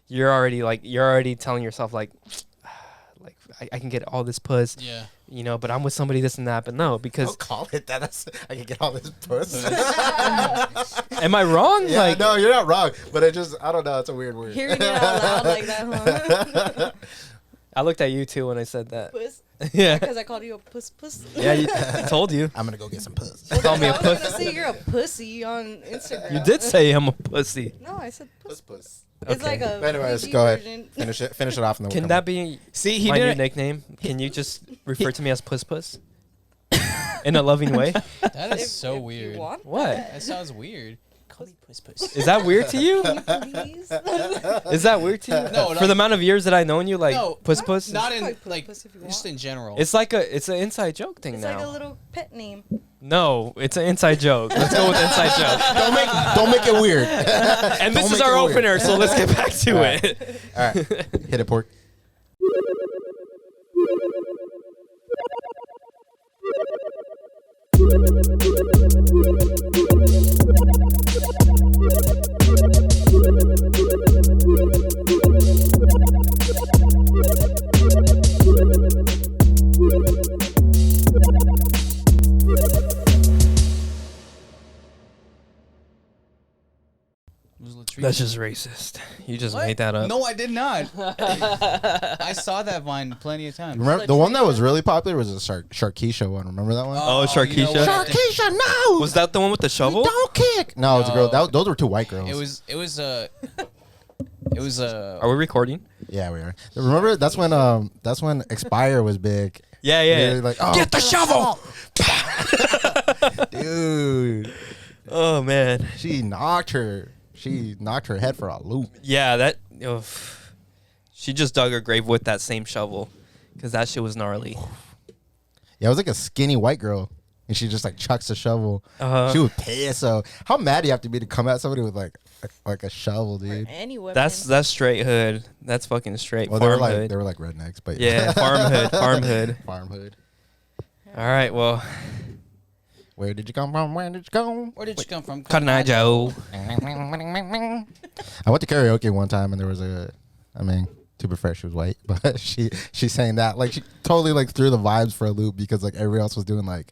you're already telling yourself like I can get all this puss. Yeah. You know, but I'm with somebody this and that. But no, because Don't call it that. I can get all this puss. am I wrong? Yeah, like, no, you're not wrong. But I don't know. It's a weird word. Hearing it out loud like that, huh? I looked at you too when I said that. Puss. Yeah. Because I called you a puss. Yeah, I told you. I'm gonna go get some puss. Call me a I was gonna pussy. say you're a pussy on Instagram. You did say I'm a pussy. No, I said puss. Puss. It's Okay. like a. But anyways, PG go ahead. version. Finish it off. And then we'll Can come that back. be See, he my new did. nickname? Can you just refer to me as Puss Puss? In a loving way? That is If- so if weird. You want What? That sounds weird. Call me Puss Puss. Is that weird to you? Please. Is that weird to you? No, For like- the amount of years that I've known you, like No, Puss Puss? Not Probably in Puss like Puss if you just want. in general. It's an inside joke thing It's now. like a little pet name. No, it's an inside joke. Let's go with inside joke. Don't make it weird. And this Don't is make our it weird. opener, so let's get back to All right. it. All right, hit it, pork. That's just racist. You just What? made that up. No, I did not. I saw that Vine plenty of times. Remember the one that was really popular was the Sharkeisha one. Remember that one? Oh, you know Sharkeisha? what? Sharkeisha, no. Was that the one with the shovel? Don't kick. No, it was a girl. No. Those were two white girls. It was Are we recording? Yeah, we are. Remember that's when Expire was big. Yeah, They were like, oh, Get the shovel! dude. Oh man. She knocked her head for a loop. Yeah, that. She just dug her grave with that same shovel, because that shit was gnarly. Yeah, it was like a skinny white girl, and she just like chucks a shovel. Uh-huh. She was pissed. So how mad do you have to be to come at somebody with like a shovel, dude? Any weapon. That's straight hood. That's fucking straight Well, farm they hood. were like rednecks, but Yeah, farm hood, farm hood. farm hood. All right, well, Where did you come from? Where did you go? Where did you come from? Cotton Eye Joe. I went to karaoke one time, and there was to be fair, she was white, but she sang that like she totally like threw the vibes for a loop because like everybody else was doing like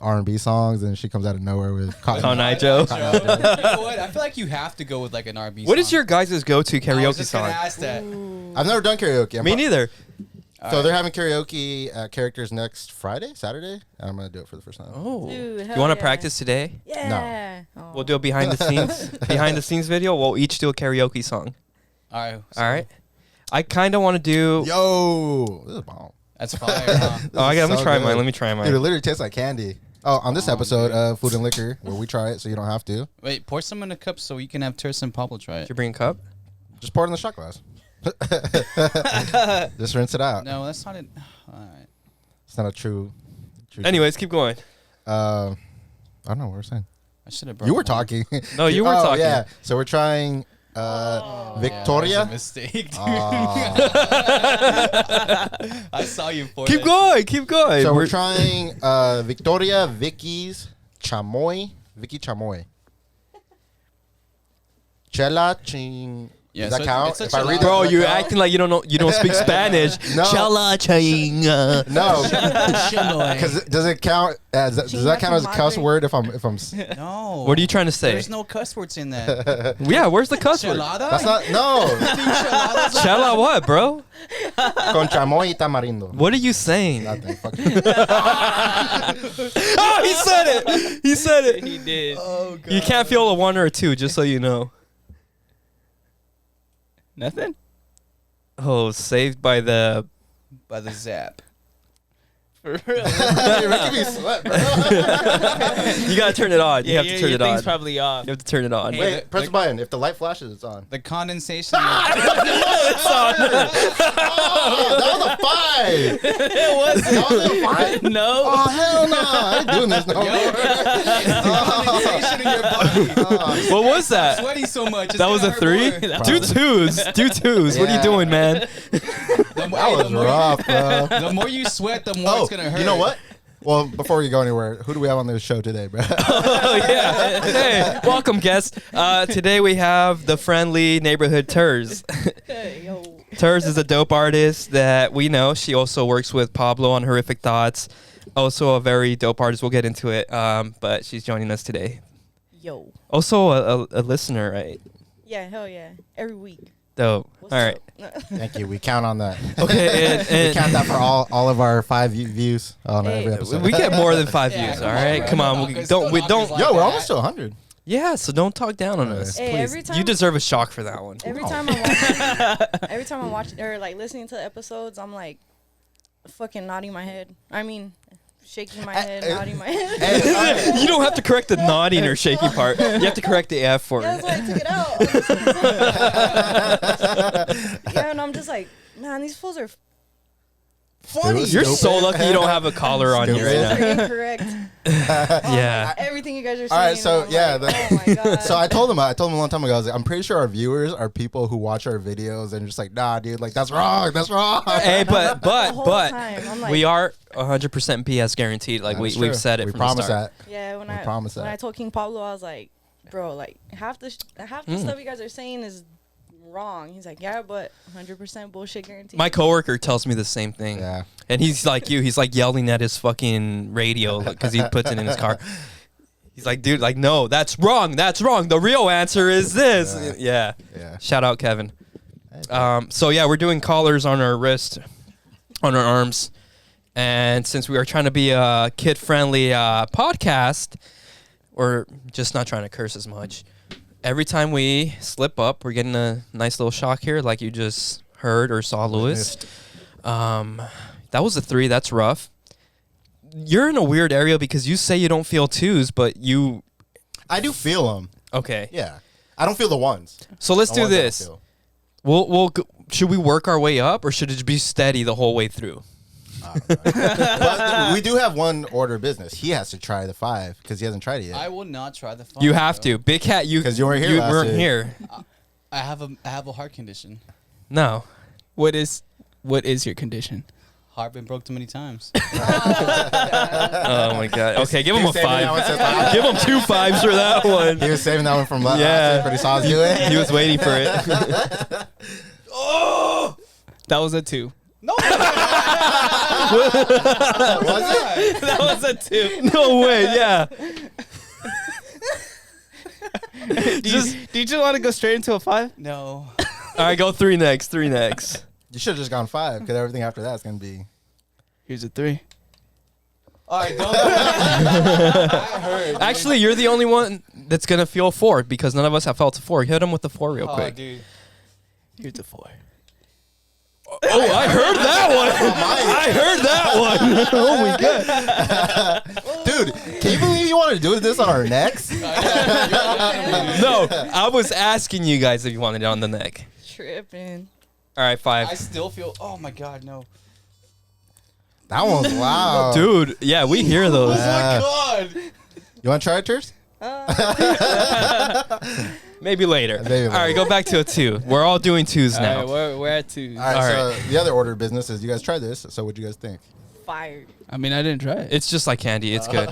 R&B songs, and she comes out of nowhere with Cotton Eye Joe. You know what? I feel like you have to go with like an R&B What song. is your guys' go-to I was karaoke just song? gonna ask that. I've never done karaoke. Me neither. So they're having karaoke characters next Saturday, and I'm gonna do it for the first time. Oh, Dude, you hell want to yeah. practice today? Yeah. Oh. We'll do a behind the scenes video. We'll each do a karaoke song. All right. All right. I kind of want to do. Yo, this is bomb. That's fire. Huh? Oh, let me so try good. mine. Let me try mine. Dude, it literally tastes like candy. Oh, on this Oh, episode dude. of Food and Liquor, where we try it so you don't have to. Wait, pour some in a cup so you can have Terce and Pablo try Did it. you bring a cup? Just pour it in the shot glass. Just rinse it out. No, that's not it. All right. It's not a true. Anyways, keep going. I don't know what we're saying. I should have. You were talking. No, you were Oh, talking. Yeah. So we're trying Yeah, Victoria. that was a mistake, dude. Ah. I saw you pour Keep that. going. Keep going. So we're trying Victoria Vicky's Chamoy. Vicky Chamoy. Chela Ching. Yeah, Does so that count? it's a If I read chelada. that, Bro, does that you're count? acting like you don't speak Spanish. No. Chala chinga. No. Chamoy. Because does it count? Does that count as a cuss word if I'm? No. What are you trying to say? There's no cuss words in that. Yeah, where's the cuss word? Chelada? That's not no. Chala what, bro? Con chamoy y tamarindo. What are you saying? Nothing. Fuck you. Oh, he said it. He said it. He did. Oh god. You can't feel a 1 or a 2, just so you know. Nothing? Oh, saved by the. By the zap. For real. You're making me sweat, bro. You gotta turn it on. You have to turn it on. probably off. You have to turn it on. Hey, Wait, press the button. If the light flashes, it's on. The condensation. It's on. Oh, that was a 5. It wasn't. That was a 5. No. Oh hell no! I ain't doing this no more. condensation in your body. What was that? Sweating so much. it's That was gonna a hurt 3? more. Do twos. Do twos. What are you Yeah. doing, man? The That was rough, bro. The more you sweat, the more it's gonna hurt. You know what? Well, before we go anywhere, who do we have on this show today, bro? Oh yeah. Hey, welcome guests. Today we have the friendly neighborhood TER5E. Hey, yo. TER5E is a dope artist that we know. She also works with Pablo on Horrific Thoughts. Also a very dope artist. We'll get into it. But she's joining us today. Yo. Also a listener, right? Yeah, hell yeah. Every week. Dope. What's All right. up? Thank you. We count on that. Okay, We count that for all of our 5 views on Hey. every episode. we get more than 5 Yeah, views. come All on, right, bro. come on. Come We on, don't. We still don't. knockers like Yo, we're that. almost to 100. Yeah. So don't talk down on us, Hey, please. every time- You deserve a shock for that one. Every Oh. time I'm watching or like listening to the episodes, I'm like fucking nodding my head. I mean, shaking my head, nodding my head. Hey, You don't have to correct the nodding or shaky part. You have to correct the F for Yeah, it. that's why I took it out. Yeah, and I'm just like, man, these fools are funny. Stupid. You're so lucky you don't have a collar on you right Stupid. now. They're incorrect. Yeah. Everything you guys are saying. All right, so I'm yeah, like, oh my god. So I told him a long time ago. I was like, I'm pretty sure our viewers are people who watch our videos and just like, nah, dude, like that's wrong. That's wrong. Hey, the whole but time, I'm like, we are 100% PS guaranteed. Like That's we've true. said it We from the promise start. that. Yeah, when I I promise when that. I told King Pablo, I was like, bro, like half the stuff you guys are saying is wrong. He's like, yeah, but 100% bullshit guaranteed. My coworker tells me the same thing. Yeah. And he's like you. He's like yelling at his fucking radio because he puts it in his car. He's like, dude, like, no, that's wrong. That's wrong. The real answer is this. Yeah. Yeah. Shout out, Kevin. So yeah, we're doing collars on our wrist, on our arms, and since we are trying to be a kid-friendly podcast, we're just not trying to curse as much. Every time we slip up, we're getting a nice little shock here, like you just heard or saw, Lewis. That was a 3. That's rough. You're in a weird area because you say you don't feel 2s, but you. I do feel them. Okay. Yeah. I don't feel the ones. So let's The do ones I don't this. feel. Should we work our way up, or should it be steady the whole way through? But we do have one order of business. He has to try the 5 because he hasn't tried it yet. I will not try the fun. You have to. Big Cat, you 'Cause you weren't here last weren't year. here. I have a heart condition. No. What is your condition? Heart been broke too many times. Oh my God. Okay, give him a He was saving that one 5. since last- Give him 2 5s for that one. He was saving that one from last Yeah. year, but he saw us do it. He was waiting for it. That was a 2. No. Was it? That was a 2. No way. Yeah. Do you just want to go straight into a 5? No. All right, go 3 next. 3 next. You should have just gone 5 because everything after that is going to be. Here's a 3. All right, don't. I heard. Actually, you're the only one that's gonna feel 4 because none of us have felt a 4. Hit him with the 4 real Oh, quick. dude. Here's a 4. Oh, I heard that one. I heard that one. Oh my God. Dude, can you believe you want to do this on our necks? No, I was asking you guys if you wanted it on the neck. tripping. All right, 5. I still feel. Oh my God, no. That one's loud. Dude, yeah, we hear those. Oh my God. You want to try it, Ters? Maybe later. Maybe All right, later. go back to a 2. We're all doing 2s now. All right, we're at 2. All right, All so right. the other order of business is you guys tried this. So what'd you guys think? Fired. I mean, I didn't try it. It's just like candy. It's good.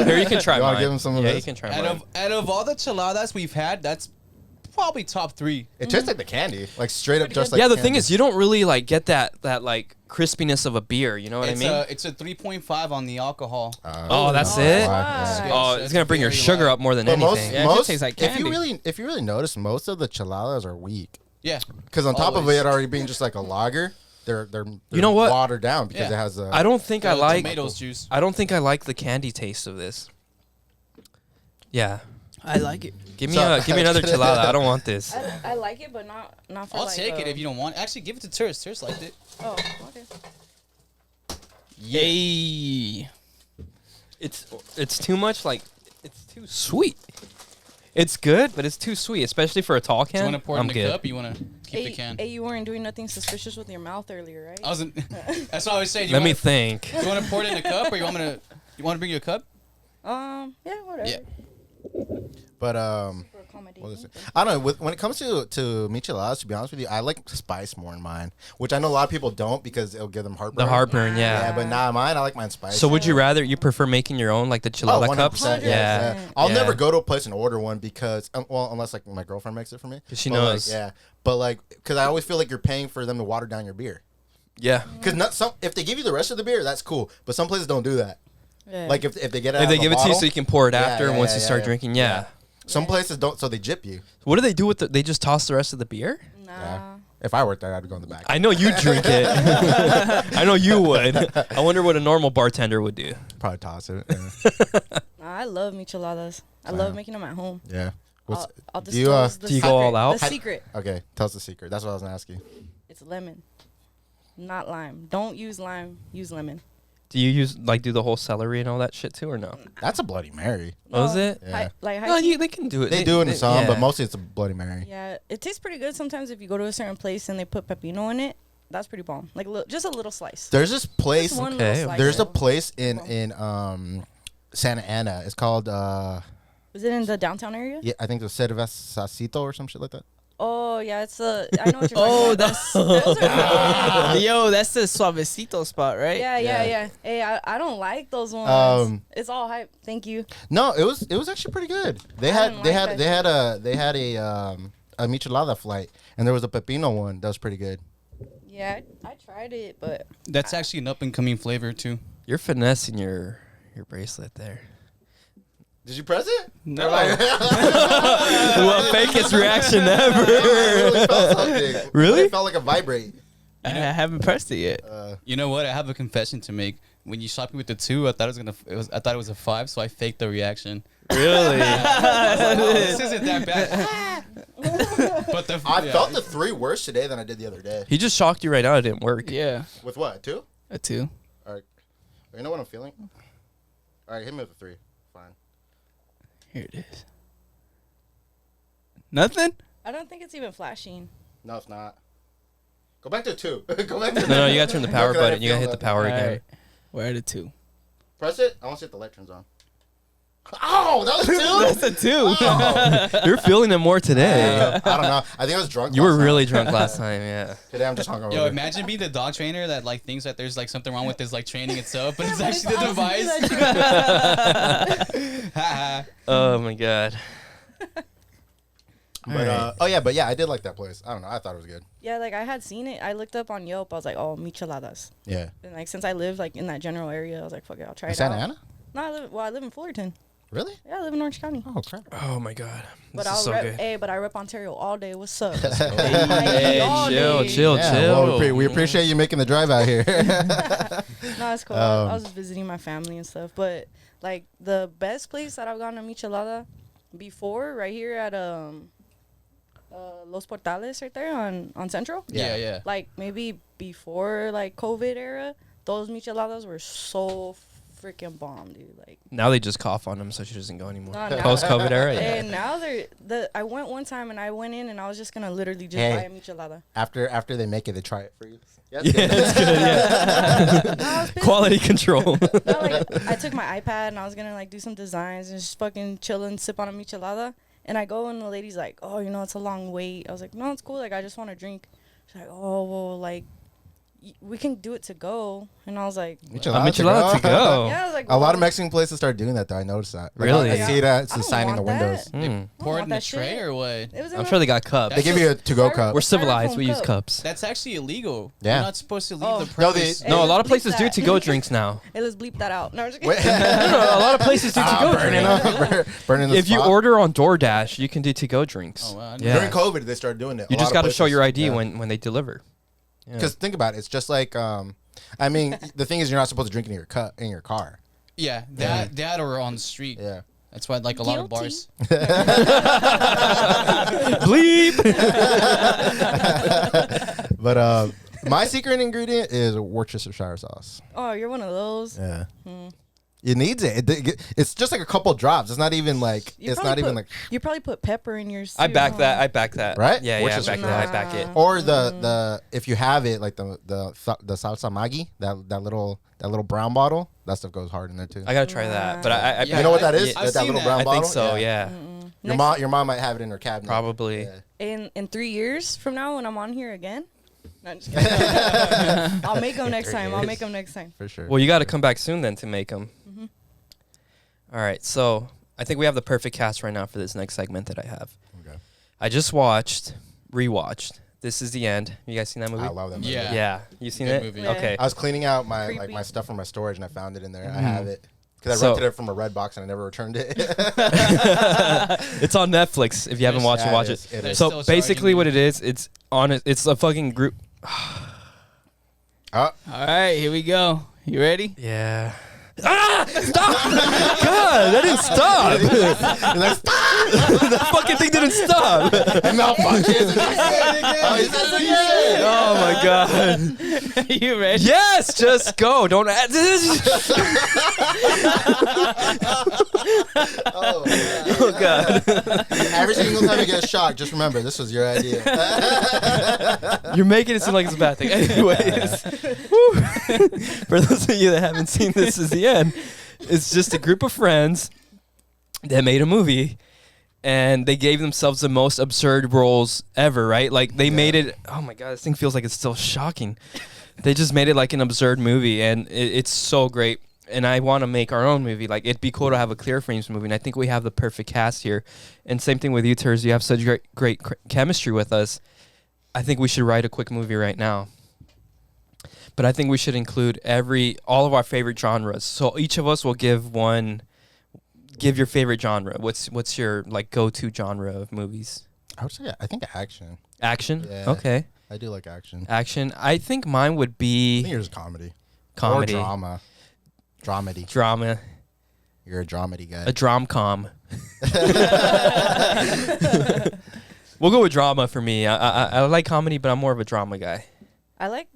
Here, you can try You wanna mine. give him some of yeah, this? you can try Out mine. of all the cheladas we've had, that's probably top 3. It tastes like the candy, like straight up, just like. Yeah, the candy. thing is, you don't really like get that like crispiness of a beer. You know what I mean? It's a 3.5 on the alcohol. Oh, that's Oh, it. wow. Yeah. Oh, it's gonna bring your very sugar light. up more than But anything. Yeah, it just tastes like if you candy. really notice, most of the cheladas are weak. Yeah. Because on top of Always. it already being just like a lager, they're You know what? watered down because Yeah. it has a. I don't think I like. tomatoes juice. I don't think I like the candy taste of this. Yeah, I like it. give me So- give me another chelada. I don't want this. I like it, but not for I'll like, take it if you don't want. Actually, give it to Ters. Ters liked it. Oh, okay. Yay. It's too much. Like it's too sweet. It's good, but it's too sweet, especially for a tall Do you can. want to pour it I'm in the good. cup? Or you want to keep the can? Hey, you weren't doing nothing suspicious with your mouth earlier, right? I wasn't. That's what I was saying. Let me think. Do you want to pour it in a cup, or you want to bring you a cup? Yeah, whatever. Yeah. But Super accommodating. what is it? I don't know. When it comes to micheladas, to be honest with you, I like spice more in mine, which I know a lot of people don't because it'll give them heartburn. The heartburn, Yeah, yeah. but nah, mine I like mine spicy. So would you rather you prefer making your own like the Oh, chilada cups? 100%, Yeah. I'll Yeah. never go to a place and order one because, well, unless like my girlfriend makes it for me. 'Cause she But, like, knows. yeah, but like, because I always feel like you're paying for them to water down your beer. Yeah. Because not some, if they give you the rest of the beer, that's cool. But some places don't do that. Yeah. Like if they get it, out If they of a give it to you bottle, so you can pour it Yeah, after yeah, once yeah, you yeah, start yeah. drinking, yeah. Some places don't, so they jip you. What do they do with they just toss the rest of the beer? Nah. Yeah. If I worked there, I'd go in the back. I know you drink it. I know you would. I wonder what a normal bartender would do. Probably toss it. Nah, I love micheladas. I love making them at home. Yeah. What's, I'll do you, disclose the do you go secret. all out? The secret. okay, tell us the secret. That's what I was gonna ask you. It's lemon, not lime. Don't use lime. Use lemon. Do you do the whole celery and all that shit too, or no? That's a Bloody Mary. Oh, is it? Yeah. No, they can do it. They do it in some, but yeah. mostly it's a Bloody Mary. Yeah, it tastes pretty good sometimes if you go to a certain place and they put pepino in it. That's pretty bomb. Like just a little slice. There's this place. Just one okay, little slice. There's a though. place in Santa Ana. It's called Is it in the downtown area? yeah, I think it's Cervecito or some shit like that. Oh yeah, it's I know what you're Oh, talking about. Those are good. Yo, that's the suavecito spot, right? Yeah. Hey, I don't like those ones. It's all hype. Thank you. No, it was actually pretty good. They I had didn't they like had that they had a michelada flight, and there was a pepino one that was pretty good. Yeah, I tried it, but That's actually an up and coming flavor too. You're finessing your bracelet there. Did you press it? No. Well, fakest reaction ever. I really felt something. Really? It felt like a vibrate. I haven't pressed it yet. You know what? I have a confession to make. When you shot me with the 2, I thought I thought it was a 5, so I faked the reaction. Really? This isn't that bad. But I felt the 3 worse today than I did the other day. He just shocked you right now. It didn't work. Yeah, With what? 2? a 2. All right. You know what I'm feeling? All right, hit me with a 3. Fine. Here it is. Nothing? I don't think it's even flashing. No, it's not. Go back to 2. Go back to No, you gotta turn the power Look at that, button. You gotta hit the power again. Alright. We're at a 2. Press it. I want to see if the light turns on. Oh, that was 2. That's a 2. Oh. You're feeling it more today. I don't know. I think I was drunk. You were last night. really drunk last time. Yeah. Today I'm just hungover. Yo, imagine being the dog trainer that like thinks that there's like something wrong with his like training itself, but it's actually the device. Oh my god. But I did like that place. I don't know. I thought it was good. Yeah, like I had seen it. I looked up on Yelp. I was like, oh, micheladas. Yeah. And like since I live like in that general area, I was like, fuck it, I'll try it Santa out. Ana? No, I live in Fullerton. Really? Yeah, I live in Orange County. Oh crap. Oh my god. But This is so good. but I rep Ontario all day. What's up? Hey, all chill, day. chill, Yeah, chill. well, we appreciate you making the drive out here. No, it's cool. I was just visiting my family and stuff. But like the best place that I've gotten a michelada before, right here at Los Portales, right there on Central. Yeah. Like maybe before like COVID era, those micheladas were so freaking bomb, dude. Like Now they just cough on them so she doesn't go anymore. No, now- Post COVID era. Yeah. and now I went one time and I went in and I was just gonna literally just Hey. buy a michelada. after they make it, they try it for you. Yeah, Yeah, that's good. Yeah. No, I was pissed. Quality control. No, like, I took my iPad and I was gonna like do some designs and just fucking chill and sip on a michelada. And I go and the lady's like, "Oh, it's a long wait." I was like, "No, it's cool. Like, I just want to drink." She's like, "Oh, well, like, we can do it to go." And I was like, Michelada to go. "Yeah." I was like, A lot well, of Mexican places start doing that though. I noticed that. Like, Really? I see that. It's I the don't sign in the want windows. that. Mm. Pour it want in the that tray shit. or what? It was in I'm a- sure they got cups. They give you a to-go cup. We're civilized. We Styrofoam use cup. cups. That's actually illegal. Yeah. You're not supposed to leave Oh. the No, they- premise. No, a lot of Bleep places do that. to-go drinks now. Hey, let's bleep that out. No, I'm just Wait. kidding. No, a lot of places do to-go burning drinks. up, burning the If you spot. order on DoorDash, you can do to-go drinks. Oh, wow. I Yeah. During COVID, they started doing it. You just got to show your ID when they deliver. Yeah. Because think about it, it's just like, I mean, the thing is, you're not supposed to drink in your car. Yeah, that or on the street. Yeah. That's why like a lot of Guilty. bars. Bleep. But my secret ingredient is Worcestershire sauce. Oh, you're one of those. Yeah. It needs it. It's just like a couple drops. It's not even like. You It's probably not even put- like. You probably put pepper in yours. I too, back huh? that. I back that. Right? Yeah, Which yeah. I is back right. that. I back it. Or the if you have it like the salsa Maggi, that little brown bottle, that stuff goes hard in there too. I gotta try that. But I Yeah, you know what that is? I've that seen little that. brown I bottle. think so. Yeah. Your mom might have it in her cabinet. Probably. Yeah. In 3 years from now, when I'm on here again, no, I'm just kidding. I'll make them next time. I'll make them next time. For sure. Well, you got to come back soon then to make them. All right. So I think we have the perfect cast right now for this next segment that I have. Okay. I just rewatched. This Is the End. You guys seen that movie? I love that movie. Yeah. Yeah. You seen Good it? movie. Yeah. Okay. I was cleaning out my Creepy. my stuff from my storage and I found it in there. I have it because I So- rented it from a red box and I never returned it. It's on Netflix. If you haven't watched it, Yeah, watch it it. is. It They're is. So still basically, charging what you. it is, it's a fucking group. Oh, All right, here we go. You ready? Yeah. Ah! Stop! God, that didn't stop. and that's That fucking thing didn't stop. and malfunctions. Oh, he said it again. Oh my god. You ready? Yes, just go. Don't add Oh, Oh god. every single time you get a shock, just remember this was your idea. You're making it seem like it's a bad thing. Anyways. Woo. For those of you that haven't seen This Is the End, it's just a group of friends that made a movie and they gave themselves the most absurd roles ever, right? Like they made it, oh my god, this thing feels like it's still shocking. They just made it like an absurd movie and it's so great. And I want to make our own movie. Like it'd be cool to have a Clear Frames movie, and I think we have the perfect cast here. And same thing with you, Ters. You have such great chemistry with us. I think we should write a quick movie right now. But I think we should include all of our favorite genres. So each of us will give your favorite genre. What's your like go-to genre of movies? I would say I think action. Action? Yeah. Okay. I do like action. Action. I think mine would I think be yours is comedy. comedy. Or drama. Dramedy. Drama. You're a dramedy guy. A drom-com. We'll go with drama for me. I like comedy, but I'm more of a drama guy. I like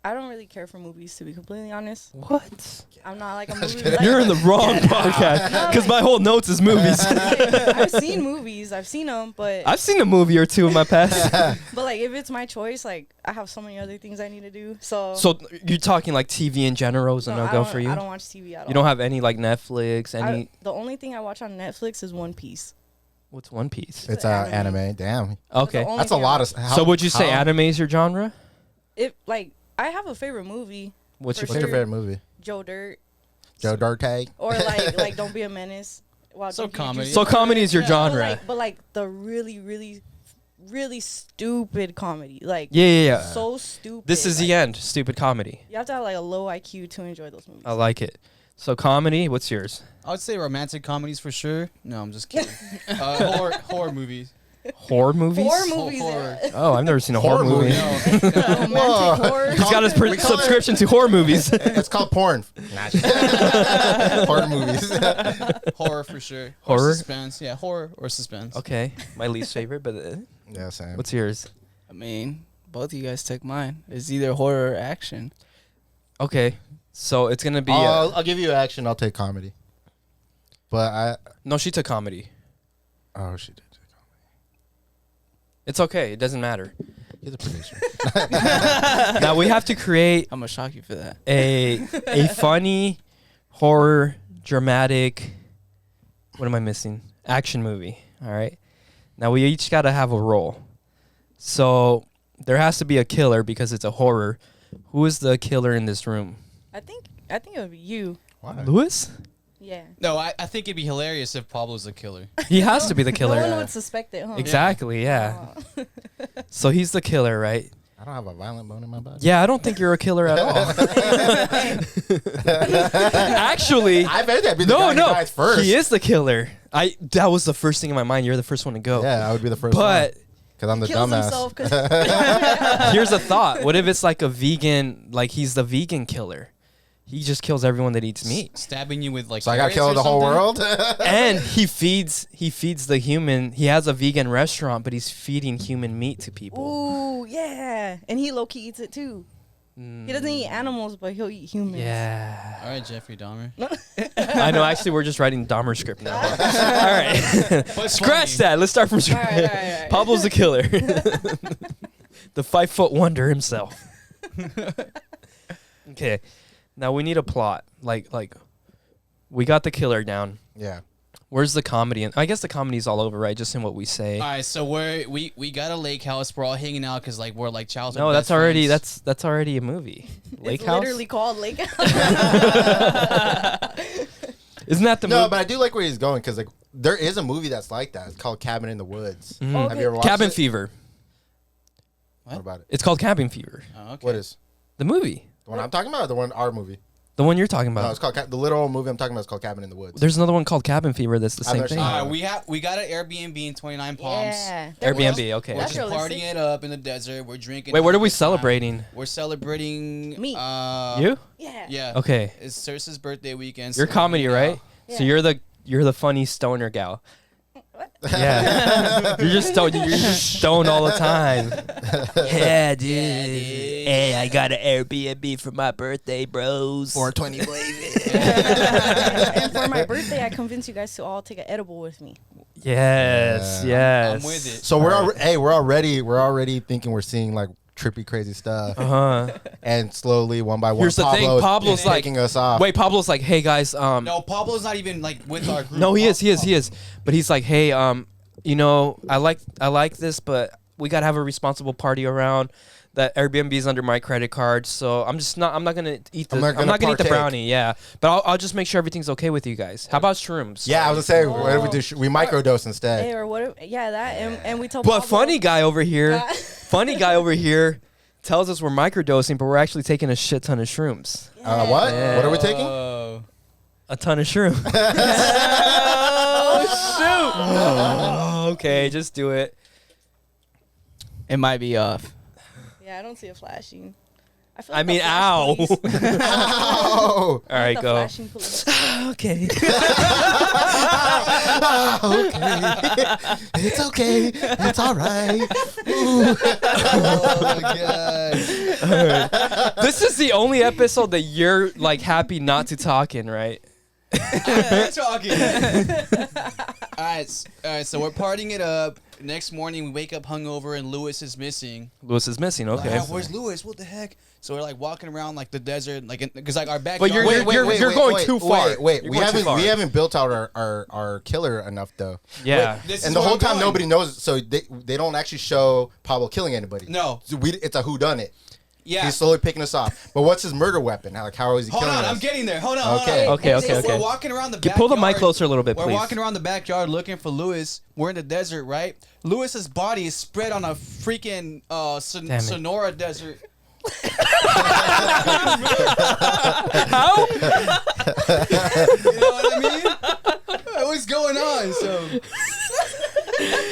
I don't really care for movies, to be completely honest. What? I'm not like a movie. Like, You're in the wrong podcast because my whole notes is movies. I've seen movies. I've seen them, but I've seen a movie or two in my past. but like if it's my choice, like I have so many other things I need to do. So So you're talking like TV in general is a no, no-go for you? I don't watch TV at all. You don't have any like Netflix, any... The only thing I watch on Netflix is One Piece. What's One Piece? It's anime. anime. Damn. Okay. only That's a thing I lot watch. of. So would you say how- anime is your genre? It like I have a favorite movie, What's your For What's your favorite? favorite movie? Joe Dirt, Joe Dirt. or like Don't Be a Menace. Wow, So comedy. So comedy is your Yeah. genre. But like the really, really, really stupid comedy. Like Yeah. so stupid. This is the end. Stupid comedy. You have to have like a low IQ to enjoy those movies. I like it. So comedy, what's yours? I would say romantic comedies for sure. No, I'm just kidding. Horror movies. Horror movies? Horror movies. Horror. Oh, I've never seen a horror, Horror movie. movie. Romantic Whoa. horror. He's got his We call it- subscription to horror movies. It's called porn. Horror movies. Horror for sure. Horror? Or suspense. Yeah, horror or suspense. Okay, my least favorite, but Yeah, same. what's yours? I mean, both of you guys took mine. It's either horror or action. Okay, so it's gonna be. I'll give you action. I'll take comedy. But No, she took comedy. oh, she did. It's okay. It doesn't matter. He's a producer. Now we have to create I'm gonna shock you for that. a funny horror dramatic. What am I missing? Action movie. All right. Now we each got to have a role. So there has to be a killer because it's a horror. Who is the killer in this room? I think it would be you. Why? Louis? Yeah. No, I think it'd be hilarious if Pablo's the killer. He has to be the No killer. one would suspect it, huh? Exactly. Yeah. Oh. So he's the killer, right? I don't have a violent bone in my body. Yeah, I don't think you're a killer at all. Actually, I bet that'd be the guy who dies first. he is the killer. That was the first thing in my mind. You're the first one to go. Yeah, I would be the first. But because I'm the Kills dumbass. himself 'cause- here's a thought. What if it's like a vegan, like he's the vegan killer? He just kills everyone that eats meat. Stabbing you with like. So I got carrots killed or the whole something? world. And he feeds the human. He has a vegan restaurant, but he's feeding human meat to people. Ooh, yeah. And he low key eats it too. He doesn't eat animals, but he'll eat humans. Yeah. All right, Jeffrey Dahmer. I know. Actually, we're just writing Dahmer script now. All right. Scratch that. Let's start from scratch. All right. Pablo's the killer. The 5-foot wonder himself. Okay. Now we need a plot. Like we got the killer down. Yeah. Where's the comedy? I guess the comedy's all over, right? Just in what we say. All right, so we got a lake house. We're all hanging out because like we're like childhood. No, best that's already friends. that's already a movie. Lake It's House. literally called Lake House. Isn't that the No, movie? but I do like where he's going because like there is a movie that's like that. It's called Cabin in the Woods. Mhm. Have you ever watched Cabin it? Fever. What about it? It's called Cabin Fever. Oh, okay. What is The movie. the one I'm talking about, or the one our movie? The one you're talking No, about. it's called the literal movie I'm talking about is called Cabin in the Woods. There's another one called Cabin Fever that's the I've same never thing. seen All right, we got an Airbnb in 29 Palms. Yeah. Airbnb, okay. We're That's just realistic. partying it up in the desert. We're drinking. Wait, what are having we a good time. celebrating? We're celebrating Me. You? Yeah. Yeah. Okay. It's Cersei's birthday weekend. You're so comedy, we're hanging right? out. So Yeah. you're the funny stoner gal. Yeah. You're just stoned all the time. Yeah, dude. Hey, I got an Airbnb for my birthday, bros. 420 Blazing. And for my birthday, I convinced you guys to all take an edible with me. Yes, Yeah. yes. I'm with it. So we're already thinking we're seeing like trippy, crazy stuff, Uh-huh. and slowly one by one, Here's the thing, Pablo's like, taking us off. Wait, Pablo's like, hey guys, No, Pablo's not even like with our group. No, he is. But he's like, hey, you know, I like this, but we gotta have a responsible party around. That Airbnb is under my credit card, so I'm not gonna eat the I'm not gonna eat the partake. brownie. Yeah, but I'll just make sure everything's okay with you guys. How about shrooms? Yeah, I was gonna say, Oh. what if we do? We microdose instead. Hey, or what? Yeah, that. And we told. But Pablo- funny guy over here, Yeah. funny guy over here, tells us we're microdosing, but we're actually taking a shit ton of shrooms. What? Yeah. What are we taking? Oh. A ton of shrooms. Oh, okay, just do it. It might be off. Yeah, I don't see it flashing. I feel I like the mean, flash ow. police. Oh, All right, The go. flashing police. Okay. it's okay. It's all right. Oh my god. This is the only episode that you're like happy not to talk in, right? I'm talking. All right, so we're partying it up. Next morning, we wake up hungover and Lewis is missing. Lewis is missing. Okay. Like, where's Lewis? What the heck? So we're like walking around like the desert, like because like our backyard. But you're going too far. Wait, You're we going too haven't far. we haven't built out our killer enough though. Yeah. This And is the where whole I'm time going. nobody knows, so they don't actually show Pablo killing anybody. No. So it's a whodunit. Yeah. He's slowly picking us off. But what's his murder weapon? Like how is he Hold killing on, us? I'm getting there. Hold on. Okay. Hold on. Okay, So okay. We're walking around the Can backyard. pull the mic closer a little bit, We're please. walking around the backyard looking for Lewis. We're in the desert, right? Lewis's body is spread on a freaking Damn it. Sonora desert. How? You know what I mean? What's going on? So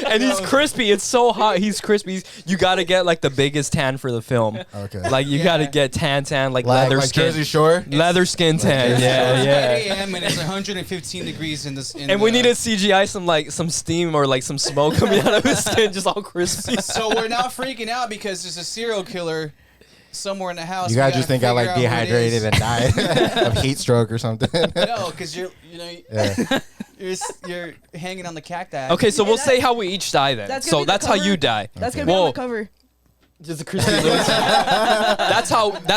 And he's crispy. It's so hot. He's crispy. You got to get like the biggest tan for the film. Okay. Like you got to get tan, like leather like skin. Jersey Shore. Leather skin tan. Yeah, It's 8 yeah. a.m. and it's 115 degrees in this. And we need to CGI some steam or like some smoke coming out of his skin, just all crispy. So we're now freaking out because there's a serial killer somewhere in the house. You We guys gotta just think I figure like out who it dehydrated is. and died of heat stroke or something. No, because you're Yeah. you're hanging on the cacti. Okay, so Yeah, we'll that- say how we each die then. That's gonna So be the that's how cover. you die. That's Okay. gonna be on Whoa. the cover. Just a crispy Lewis. That's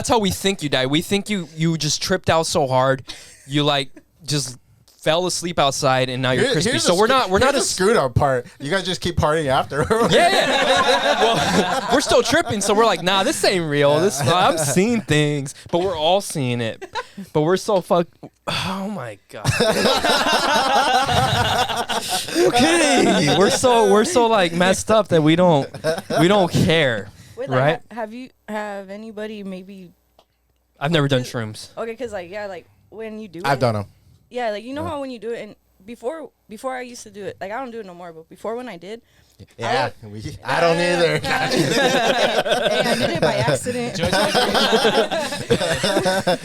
how we think you die. We think you just tripped out so hard, you like just fell asleep outside and now you're crispy. Here's So we're not the as screwed up part. You guys just keep partying after. yeah. Well, we're still tripping, so we're like, nah, this ain't real. I'm seeing things, but we're all seeing it. But we're so fucked. Oh my god. Okay, we're so like messed up that we don't care, Wait, like, right? have anybody maybe? I've never done shrooms. Okay, cause like yeah, like when you do I've it, done them. Yeah, like you know how when you do it, and before I used to do it, like I don't do it no more, but before when I did, Yeah, I don't either. hey, I did it by accident.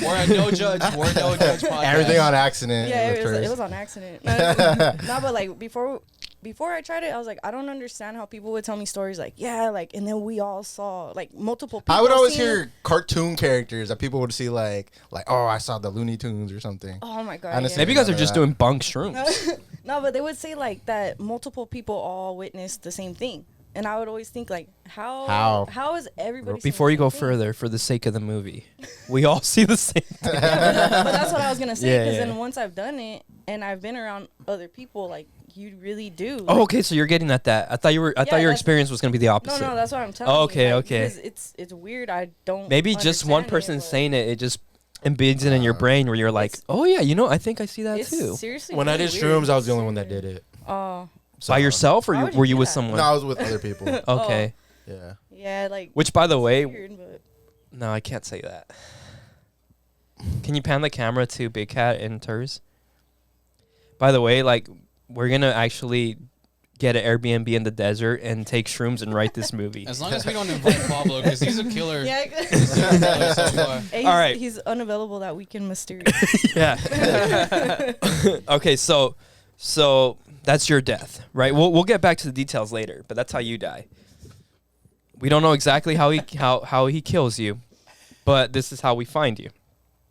We're a no judge podcast. Everything on accident. Yeah, with it Chris. was on accident. No, but like before before I tried it, I was like, I don't understand how people would tell me stories like, yeah, like, and then we all saw like multiple people. I would always seeing- hear cartoon characters that people would see like, oh, I saw the Looney Tunes or something. Oh my god. Honestly, Maybe you guys are just doing bunk shrooms. No, but they would say like that multiple people all witnessed the same thing. And I would always think like, how is everybody seeing Before the you go same thing? further, for the sake of the movie, we all see the same thing. Yeah, but that's what I was gonna say. Yeah, Because yeah. then once I've done it and I've been around other people, like you really do. Oh, okay. So you're getting at that. I thought your that's- experience was gonna be the opposite. No, that's what I'm telling you. Okay, like, okay. because it's weird. I don't. Maybe just one understand person it, but saying it just embeds it in your brain where you're like, It's- oh yeah, I think I see that It's too. seriously. When I really did weird. shrooms, I was the only one that did it. Oh. By yourself, or Why would were you you do with that? someone? No, I was with other people. Okay. Yeah. Yeah, like. Which, by the it's way, weird, but no, I can't say that. Can you pan the camera to Big Cat and Ters? By the way, like, we're gonna actually get an Airbnb in the desert and take shrooms and write this movie. As long as we don't invite Pablo, because he's a killer. yeah. He's a killer so far. Hey, he's, All right. He's unavailable that weekend, mysterious. Yeah. Okay, so that's your death, right? We'll get back to the details later, but that's how you die. We don't know exactly how he kills you, but this is how we find you.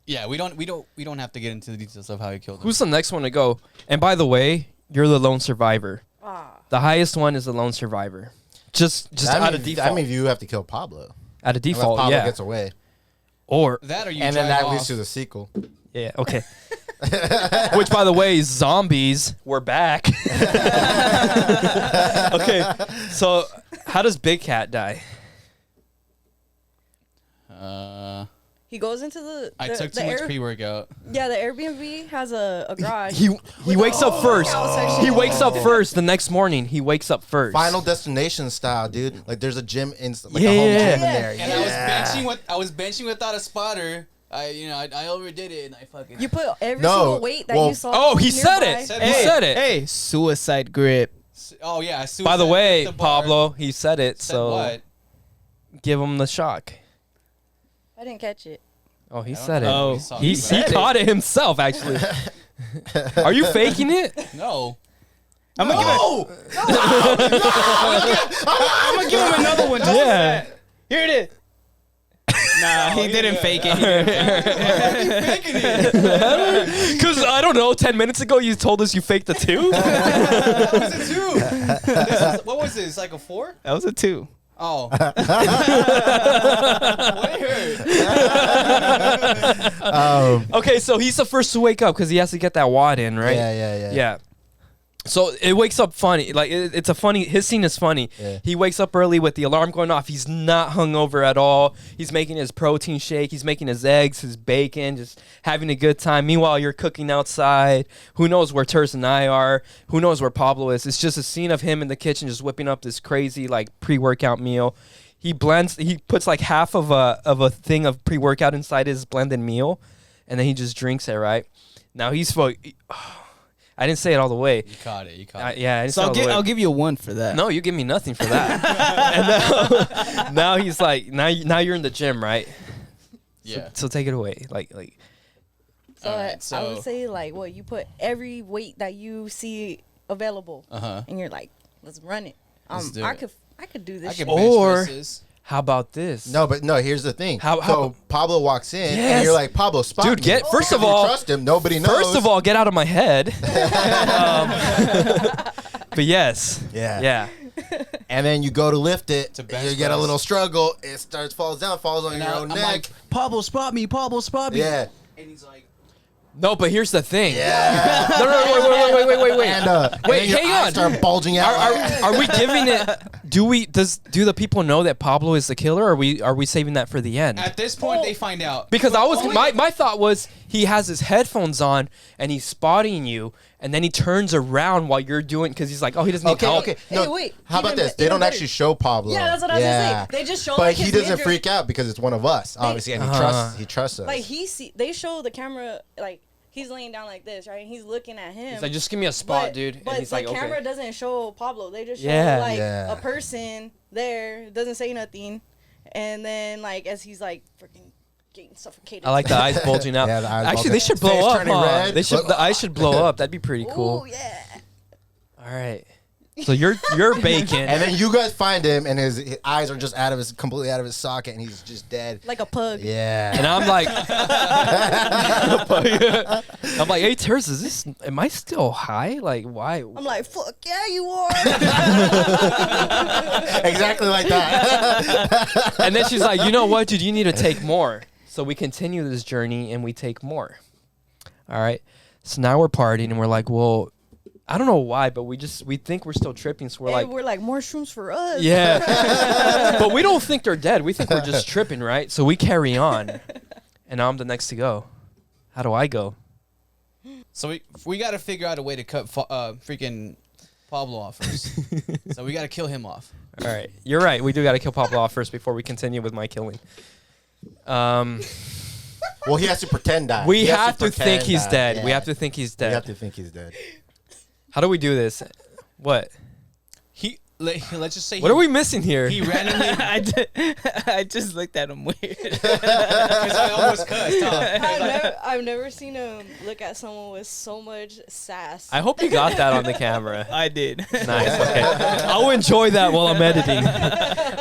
Yeah, we don't have to get into the details of how he killed him. Who's the next one to go? And by the way, you're the lone survivor. Ah. The highest one is the lone survivor. Just out of default. That means you have to kill Pablo. Out of default, Unless Pablo yeah. gets away. Or that or you And then drive that off. leads to the sequel. yeah, okay. Which, by the way, zombies. We're back. Okay, so how does Big Cat die? He goes into the. I took too much pre-workout. Yeah, the Airbnb has a garage. He wakes up first. workout section. He wakes up first the next morning. He wakes up first. Final Destination style, dude. Like there's a gym in like Yeah, a home yeah, gym in yeah. there. And I was benching without a spotter. I overdid it and I fucking. You put every No, single weight that well- you saw. Oh, he said nearby. it. Said He what? said it. Hey, suicide grip. Oh yeah. By the way, suicide at bar. Pablo, he said it. Said So what? give him the shock. I didn't catch it. Oh, he I don't said it. know what Oh, he's talking He about. caught it himself, actually. Are you faking it? No. I'm gonna give him another one. Just Yeah. for that. Here it is. Nah, he didn't fake it. Faking it. Because, I don't know, 10 minutes ago you told us you faked the two? That was a 2. What was this? Like a 4? That was a 2. Oh. What hurt? Okay, so he's the first to wake up because he has to get that wad in, right? Yeah. Yeah. So it wakes up funny. Like, it's a funny, his scene is funny. Yeah. He wakes up early with the alarm going off. He's not hungover at all. He's making his protein shake. He's making his eggs, his bacon, just having a good time. Meanwhile, you're cooking outside. Who knows where Ters and I are? Who knows where Pablo is? It's just a scene of him in the kitchen just whipping up this crazy, like, pre-workout meal. He puts like half of a thing of pre-workout inside his blended meal, and then he just drinks it, right? Now I didn't say it all the way. You caught it. Yeah, I didn't say So it all the way. I'll give you a 1 for that. No, you give me nothing for that. And now he's like, now you're in the gym, right? Yeah. So take it away. Like So, Alright, I would say like, what, you put every weight that you see available, and you're like, let's run it. Let's do I it. could do this. I shit. can bench Or- press this. how about this? No, but no. Here's the thing. How- so Pablo walks in, Yes. and you're like, Pablo, spot Dude, me. first of Because you all, trust him. Nobody knows. First of all, get out of my head. But yes. Yeah. Yeah. and then you go to lift it, To and bench you get a press. little struggle. It falls on And your own I'm neck. like, Pablo, spot me. Pablo, spot me. Yeah. And he's like, No, but here's the thing. Yeah. No, wait. And, Wait, and your hang eyes on. start bulging out. Are we giving it? Do the people know that Pablo is the killer? Or are we saving that for the end? at this point, they find out. Because I was Only- my thought was he has his headphones on and he's spotting you, and then he turns around while you're doing because he's like, oh, he doesn't need help. Okay. Hey, wait, How about even this? They even don't better. actually show Pablo. Yeah, that's what I was gonna say. They just show, But like, he his doesn't major- freak out because it's one of us, obviously, and he trusts us. Like they show the camera, like he's laying down like this, right? And he's looking at him. He's like, just give me a spot, dude. But And he's the like, camera okay. doesn't show Pablo. They just show Yeah. like Yeah. a person there, doesn't say nothing, and then like as he's like freaking getting suffocated. I like the eyes bulging out. Yeah, the eyes Actually, bulging they out. should His face blow up. turning Huh? red. The eyes should blow up. That'd be pretty cool. Ooh, yeah. All right. So you're bacon. And then you guys find him, and his eyes are just completely out of his socket, and he's just dead. Like a pug. Yeah. And I'm like, hey, Terz, am I still high? Like, why? I'm like, fuck yeah, you are. Exactly like that. And then she's like, you know what, dude, you need to take more. So we continue this journey and we take more. All right. So now we're partying and we're like, well, I don't know why, but we think we're still tripping. So we're like, more shrooms for us. yeah. But we don't think they're dead. We think we're just tripping, right? So we carry on. And now I'm the next to go. How do I go? So we got to figure out a way to cut freaking Pablo off first. So we got to kill him off. All right. You're right. We do got to kill Pablo off first before we continue with my killing. Well, he has to pretend that. We have to think he's dead. Yeah. We have to think he's dead. We have to think he's dead. How do we do this? What? Let's just say. What are we missing here? He randomly. I just looked at him weird. Because I almost cussed. Huh? I've never seen him look at someone with so much sass. I hope you got that on the camera. I did. Nice. Okay. I'll enjoy that while I'm editing.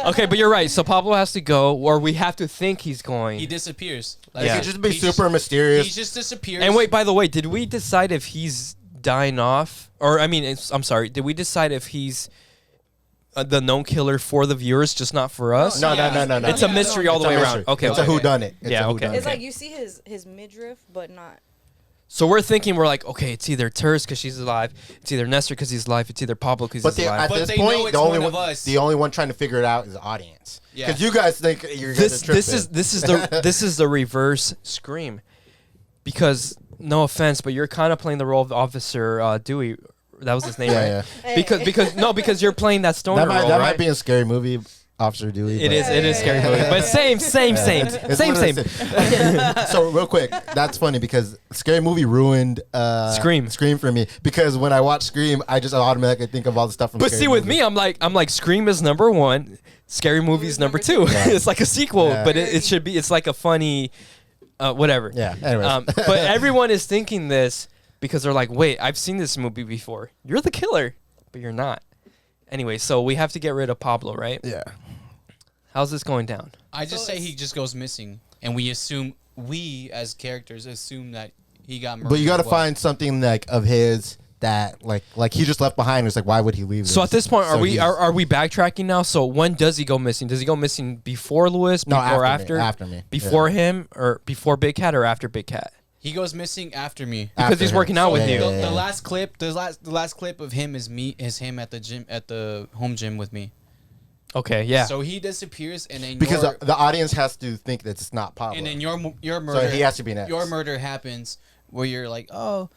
Okay, but you're right. So Pablo has to go, or we have to think he's going. He disappears. Like, Yeah. he could just be super mysterious. He just disappears. And wait, by the way, did we decide if he's dying off? Or, I mean, I'm sorry. Did we decide if he's the known killer for the viewers, just not for us? No. It's a mystery all the way around. Okay. It's a whodunit. Yeah, okay. It's like you see his midriff, but not. So we're like, okay, it's either Terz because she's alive, it's either Nestor because he's alive, it's either Pablo because he's alive. At this they know point, it's the only one of one, us. the only one trying to figure it out is the audience. Yeah. Because you guys think you're gonna trip this is the reverse Scream, because no offense, but you're kind of playing the role of Officer Dewey. That was his name, right? Yeah. Because you're playing that stoner role, That right? might be a scary movie, Officer Dewey. It is a scary movie, but same. It's Same. literally Okay, so real quick, that's funny because Scary Movie ruined Scream for me, because when I watch Scream, I just automatically think of all the stuff from But Scary see, with Movie. me, I'm like Scream is number 1, Scary Movie is number 2. Yeah. It's like a sequel, Yeah. but it should be. It's like a funny, whatever. Yeah. Anyways. But everyone is thinking this because they're like, wait, I've seen this movie before. You're the killer, but you're not. Anyway, so we have to get rid of Pablo, right? yeah. How's this going down? I just say he just goes missing, and we as characters assume that he got murdered. But you got to as well. find something like of his that like he just left behind. It's like, why would he leave? So at this point, So he's- are we backtracking now? So when does he go missing? Does he go missing before Lewis? No, Before after me, after me. Before Yeah. him, or before Big Cat, or after Big Cat? He goes missing after me. Because he's him. working out with Yeah, you. yeah, The yeah. last clip, the last clip of him is him at the gym, at the home gym with me. Okay, yeah. So he disappears, and then Because the audience has to think that it's not Pablo. and then your murder. so he has to be next. Your murder happens where you're like, oh,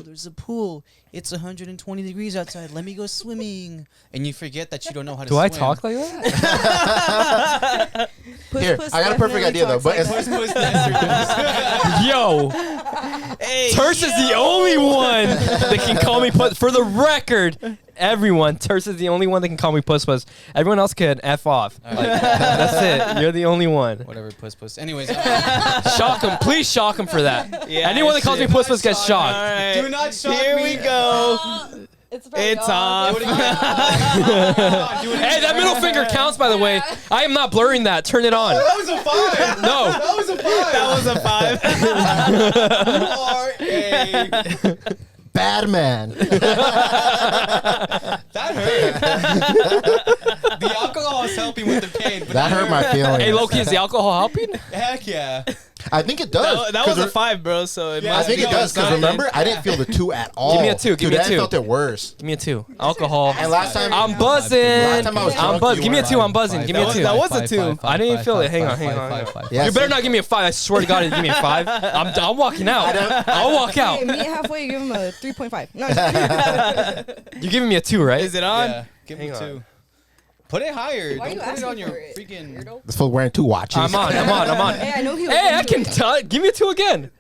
there's a pool. It's 120 degrees outside. Let me go swimming. And you forget that you don't know how to Do swim. I talk like that? Here, I got a perfect idea though. But Puss Nestor does. Yo, Terz is the only one that can call me Puss. For the record, everyone, Terz is the only one that can call me Puss Puss. Everyone else can F off. All Like, right. that's it. You're the only one. Whatever, Puss. Anyways, Shock him. Please shock him for that. Yeah, Anyone that calls me shit. Puss Puss gets All shocked. right. do not shock Here me. we go. It's on. Do it again. Do it Hey, that middle finger counts, by the way. I am not blurring that. Turn it on. That was a 5. No. That was a 5. That was a 5. You are a. bad man. That hurt. The alcohol is helping with the pain. But That hurt my feelings. Hey, Loki, is the alcohol helping? Heck yeah. I think it does. That was 'cause a 5, bro. So it Yeah, I must think be it does, because good. remember, I didn't feel the 2 at all. Give me a 2, give me a Dude, 2. I felt it worse. Give me a 2. Alcohol. And last time, I'm buzzing. Last time I was I'm drunk, buzzing. you Give me a were 2. I'm buzzing. Give me a 2. That was a 2. I didn't even feel it. Hang on. Yeah, You better see? not give me a 5. I swear to God, give me a 5. I'm walking out. I'll walk out. Hey, meet halfway. Give him a 3.5. No, You're giving me a 2, right? Is it on? Yeah. Give me Hang 2. Put it higher. Why are Don't you put it asking on your for it? freaking. This fool wearing 2 watches. I'm on. Hey, I know he was Hey, I into can it. tell. Give me a 2 again.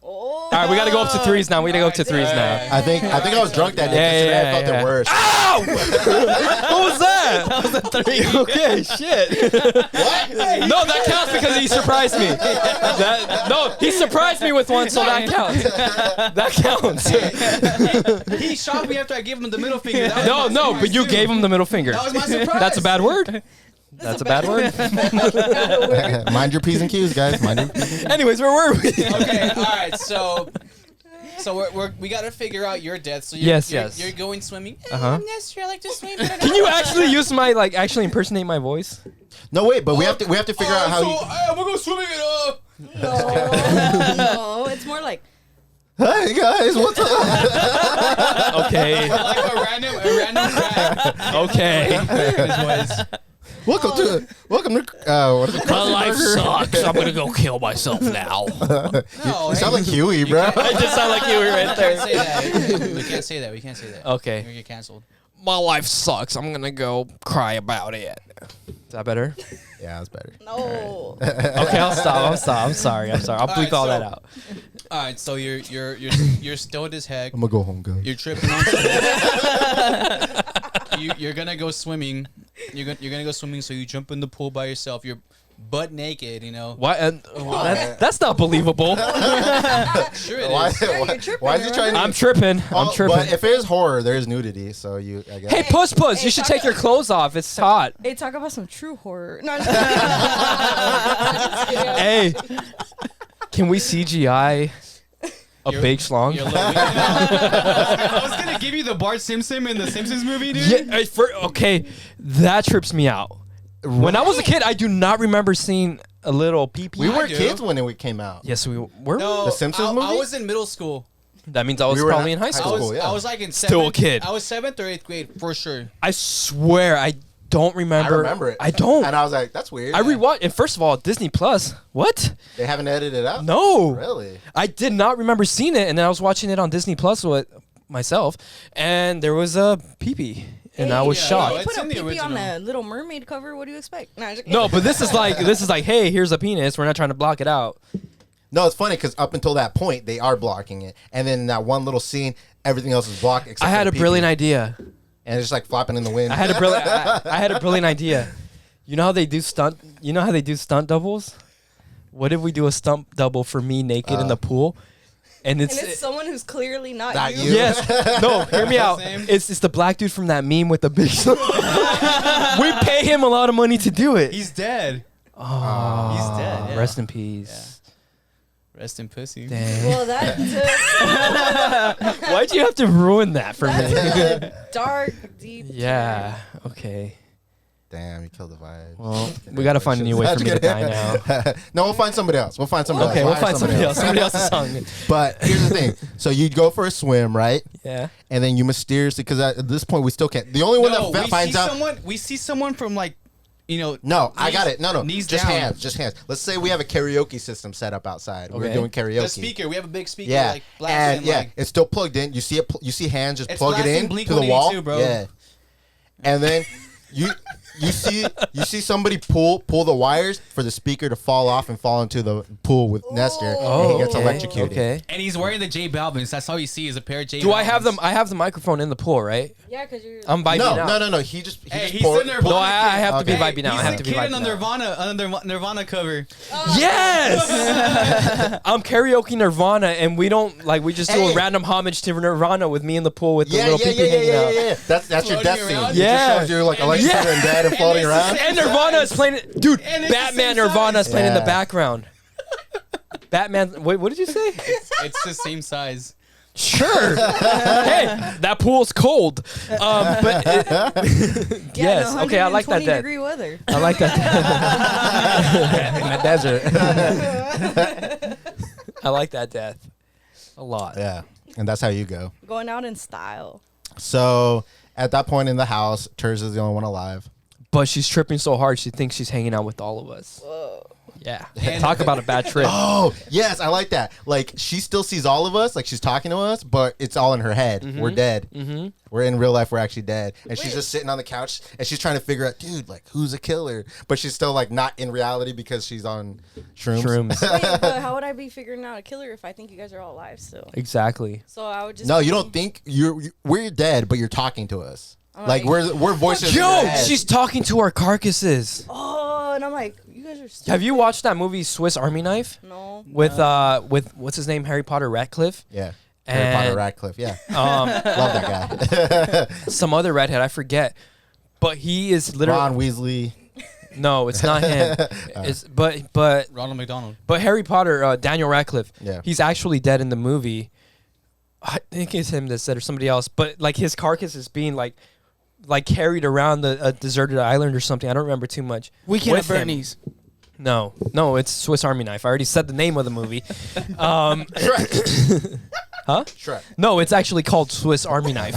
Oh, Oh. All right, we got to go up to threes now. We got to go up to threes now. I think I was drunk that day. Yeah, I felt yeah. the worst. Ow! What was that? That was a three. Okay, shit. No, that counts because he surprised me. No, he surprised me with one, so that counts. That counts. He shocked me after I gave him the middle finger. That was No, my no, surprise, but you too. gave him the middle finger. That was my surprise. That's a bad word. That's a bad word. Mind your P's and Q's, guys. Mind your Anyways, where were we? Okay, all right. So we got to figure out your death. So Yes. you're going swimming. Uh-huh. Yes, I like to swim. Can you actually use my actually impersonate my voice? No, wait, but we have to figure out how you. I'm gonna go swimming it up. No, it's more like. Hey guys, what's up? Okay. Like a random track. Okay. Welcome to what is it? My life Burger? sucks. I'm gonna go kill myself now. No, You sound like Huey, bro. I just sound like you were right can't say there. that. We can't say that. We can't say that. Okay. You're gonna get canceled. My life sucks. I'm gonna go cry about it. Is that better? Yeah, that's better. No. Okay, I'll stop. I'm sorry. I'll bleep Alright, all so- that out. All right, so you're stoned as heck. I'm gonna go home, guys. You're tripping on. You're gonna go swimming. You're gonna go swimming. So you jump in the pool by yourself. You're butt naked. You know. What? That's not believable. Sure it Why, is. you're why, tripping, why is he trying to? I'm tripping. I'm tripping. But if it is horror, there is nudity, so I guess. Hey, puss, you should take your clothes off. It's hot. Hey, talk about some true horror. No, Hey, can we CGI a big schlong? I was gonna give you the Bart Simpson in the Simpsons movie, dude. Yeah, okay, that trips me out. When I was a kid, I do not remember seeing a little pee-pee. we were do. kids when it came out. Yes, we were. No, The Simpsons I movie? was in middle school. That means I was We were probably in in high high school. school. yeah. I was like in Still a seventh- kid. I was 7th or 8th grade for sure. I swear, I don't remember. I remember it. I don't. And I was like, that's weird. I rewatched. And first of all, Disney Plus. What? They haven't edited it out? No. Really? I did not remember seeing it, and then I was watching it on Disney Plus with myself, and there was a pee-pee, and I was yeah, shocked. no, They it's put a in the pee-pee on original. the Little Mermaid cover. What do you expect? No, I'm just No, but this is like hey, here's a penis. We're not trying to block it out. No, it's funny because up until that point, they are blocking it. And then that one little scene, everything else is blocked except I had for a the brilliant pee-pee. idea. And it's just like flopping in the wind. I had a brilliant idea. You know how they do stunt? You know how they do stunt doubles? What if we do a stunt double for me naked in the pool? And And it's someone who's clearly not Not you. you. yes. No, hear me out. Same. It's the black dude from that meme with the big. We pay him a lot of money to do it. He's dead. Oh, He's dead, yeah. Rest in peace. Rest in pussy. Dang. Well, that took, Why'd you have to ruin that for that me? took a dark, deep. Yeah. Okay. Damn, you killed the vibe. Well, we gotta find a new way for me to die now. No, we'll find somebody else. We'll find somebody Okay, else. we'll find somebody else. Somebody else's song. But here's the thing. So you'd go for a swim, right? Yeah. And then you mysteriously, because at this point we still can't. The only one that finds out. We see someone from like, you know. No, I knees- got it. No, Knees just down. hands, just hands. Let's say we have a karaoke system set up outside. We're Okay. doing karaoke. The speaker. We have a big speaker. Yeah, Like blasting. and yeah, Like, it's still plugged in. You see it. You see hands just It's plug it blasting in Blink to the wall. 182, bro. Yeah, and then you see somebody pull the wires for the speaker to fall off and fall into the pool with Nestor, and he gets okay. electrocuted. Okay. And he's wearing the J Balvin's. That's all you see is a pair of J. Do I have Balvin's. them? I have the microphone in the pool, right? Yeah, because you're. I'm vibing out. No. He just Hey, he's poured- in there. No, I have to be Okay. vibing out. I He's have the to be kid vibing on out. Nirvana cover. Yes! I'm karaoke Nirvana, and we don't we just do a Hey. random homage to Nirvana with me in the pool with the Yeah, little yeah, pee-pee hanging out. yeah. That's your Floating death scene. around? It Yeah. just shows you like electrocuted and dead and floating around. And Nirvana is playing it. Dude, And it's the Batman same Nirvana is size. playing in the Yeah. background. Batman, wait, what did you say? it's the same size. Sure. Hey, that pool's cold. But yes, okay, I like that 120 death. degree weather. I like that. In the desert. I like that death a lot. Yeah, and that's how you go. Going out in style. So at that point in the house, Terz is the only one alive. But she's tripping so hard, she thinks she's hanging out with all of us. Yeah. And- Talk about a bad trip. Oh, yes, I like that. Like, she still sees all of us, like she's talking to us, but it's all in her head. We're dead. Mm-hmm. We're in real life, we're actually dead. And she's just sitting on the couch, and she's trying to figure out, dude, like, who's a killer? But she's still, like, not in reality because she's on shrooms. Wait, but how would I be figuring out a killer if I think you guys are all alive still? Exactly. So I would just. No, you don't think we're dead, but you're talking to us. Like, we're voices in your Yo, head. she's talking to our carcasses. Oh, and I'm like, you guys are. Stupid. Have you watched that movie Swiss Army Knife No. with what's his name, Harry Potter Radcliffe? Yeah. Harry And- Potter Radcliffe, yeah. Um, Love that guy. some other redhead, I forget, but he is literally Ron Weasley. no, it's not him. It's but Ronald McDonald. Harry Potter, Daniel Radcliffe. Yeah. He's actually dead in the movie. I think it's him that said or somebody else, but like his carcass is being like carried around a deserted island or something. I don't remember too much. Weekend at With him. Bernie's. No, it's Swiss Army Knife. I already said the name of the movie. Huh? Shrek. No, it's actually called Swiss Army Knife.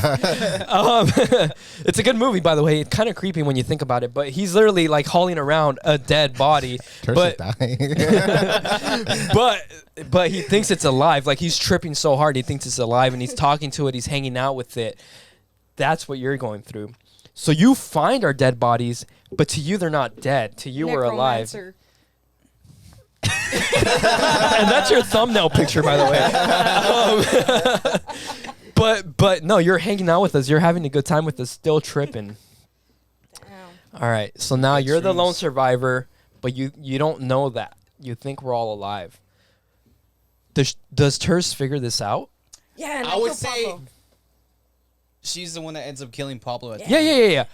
It's a good movie, by the way. It's kind of creepy when you think about it, but he's literally like hauling around a dead body. Tersh But is dying. but he thinks it's alive. Like he's tripping so hard, he thinks it's alive, and he's talking to it. He's hanging out with it. That's what you're going through. So you find our dead bodies, but to you they're not dead. To you we're alive. Necromancer. And that's your thumbnail picture, by the way. But no, you're hanging out with us. You're having a good time with us, still tripping. Damn. All right. So now you're the shrooms. lone survivor, but you don't know that. You think we're all alive. Does Terse figure this out? Yeah, and I would killed say Pablo. she's the one that ends up killing Pablo. At the Yeah, end. yeah, yeah, yeah.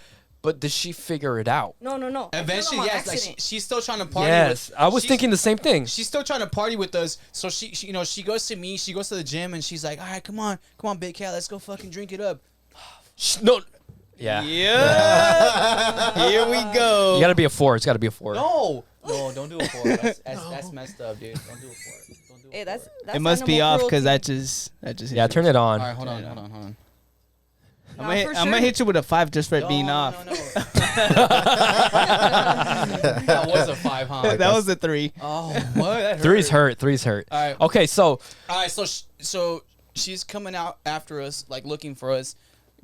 But does she figure it out? No. Eventually, I killed him on yes. Like accident. she's still trying to party. Yes, with, I was she's- thinking the same thing. She's still trying to party with us. So she she goes to me. She goes to the gym, and she's like, "All right, come on, big cat, let's go fucking drink it up." No. Yeah. Yeah. Here we go. You gotta be a 4. It's gotta be a 4. No, don't do it for it. That's messed up, dude. Don't do it for it. Don't do it. Hey, that's It must be animal off because cruelty. that just. Yeah, turn it on. All right, hold on. Nah, I'm for gonna sure. hit you with a 5 just for it being off. No. That was a 5, huh? That was a 3. Oh, what? That Three's hurt. All right. Okay, so All right, so she's coming out after us, like looking for us.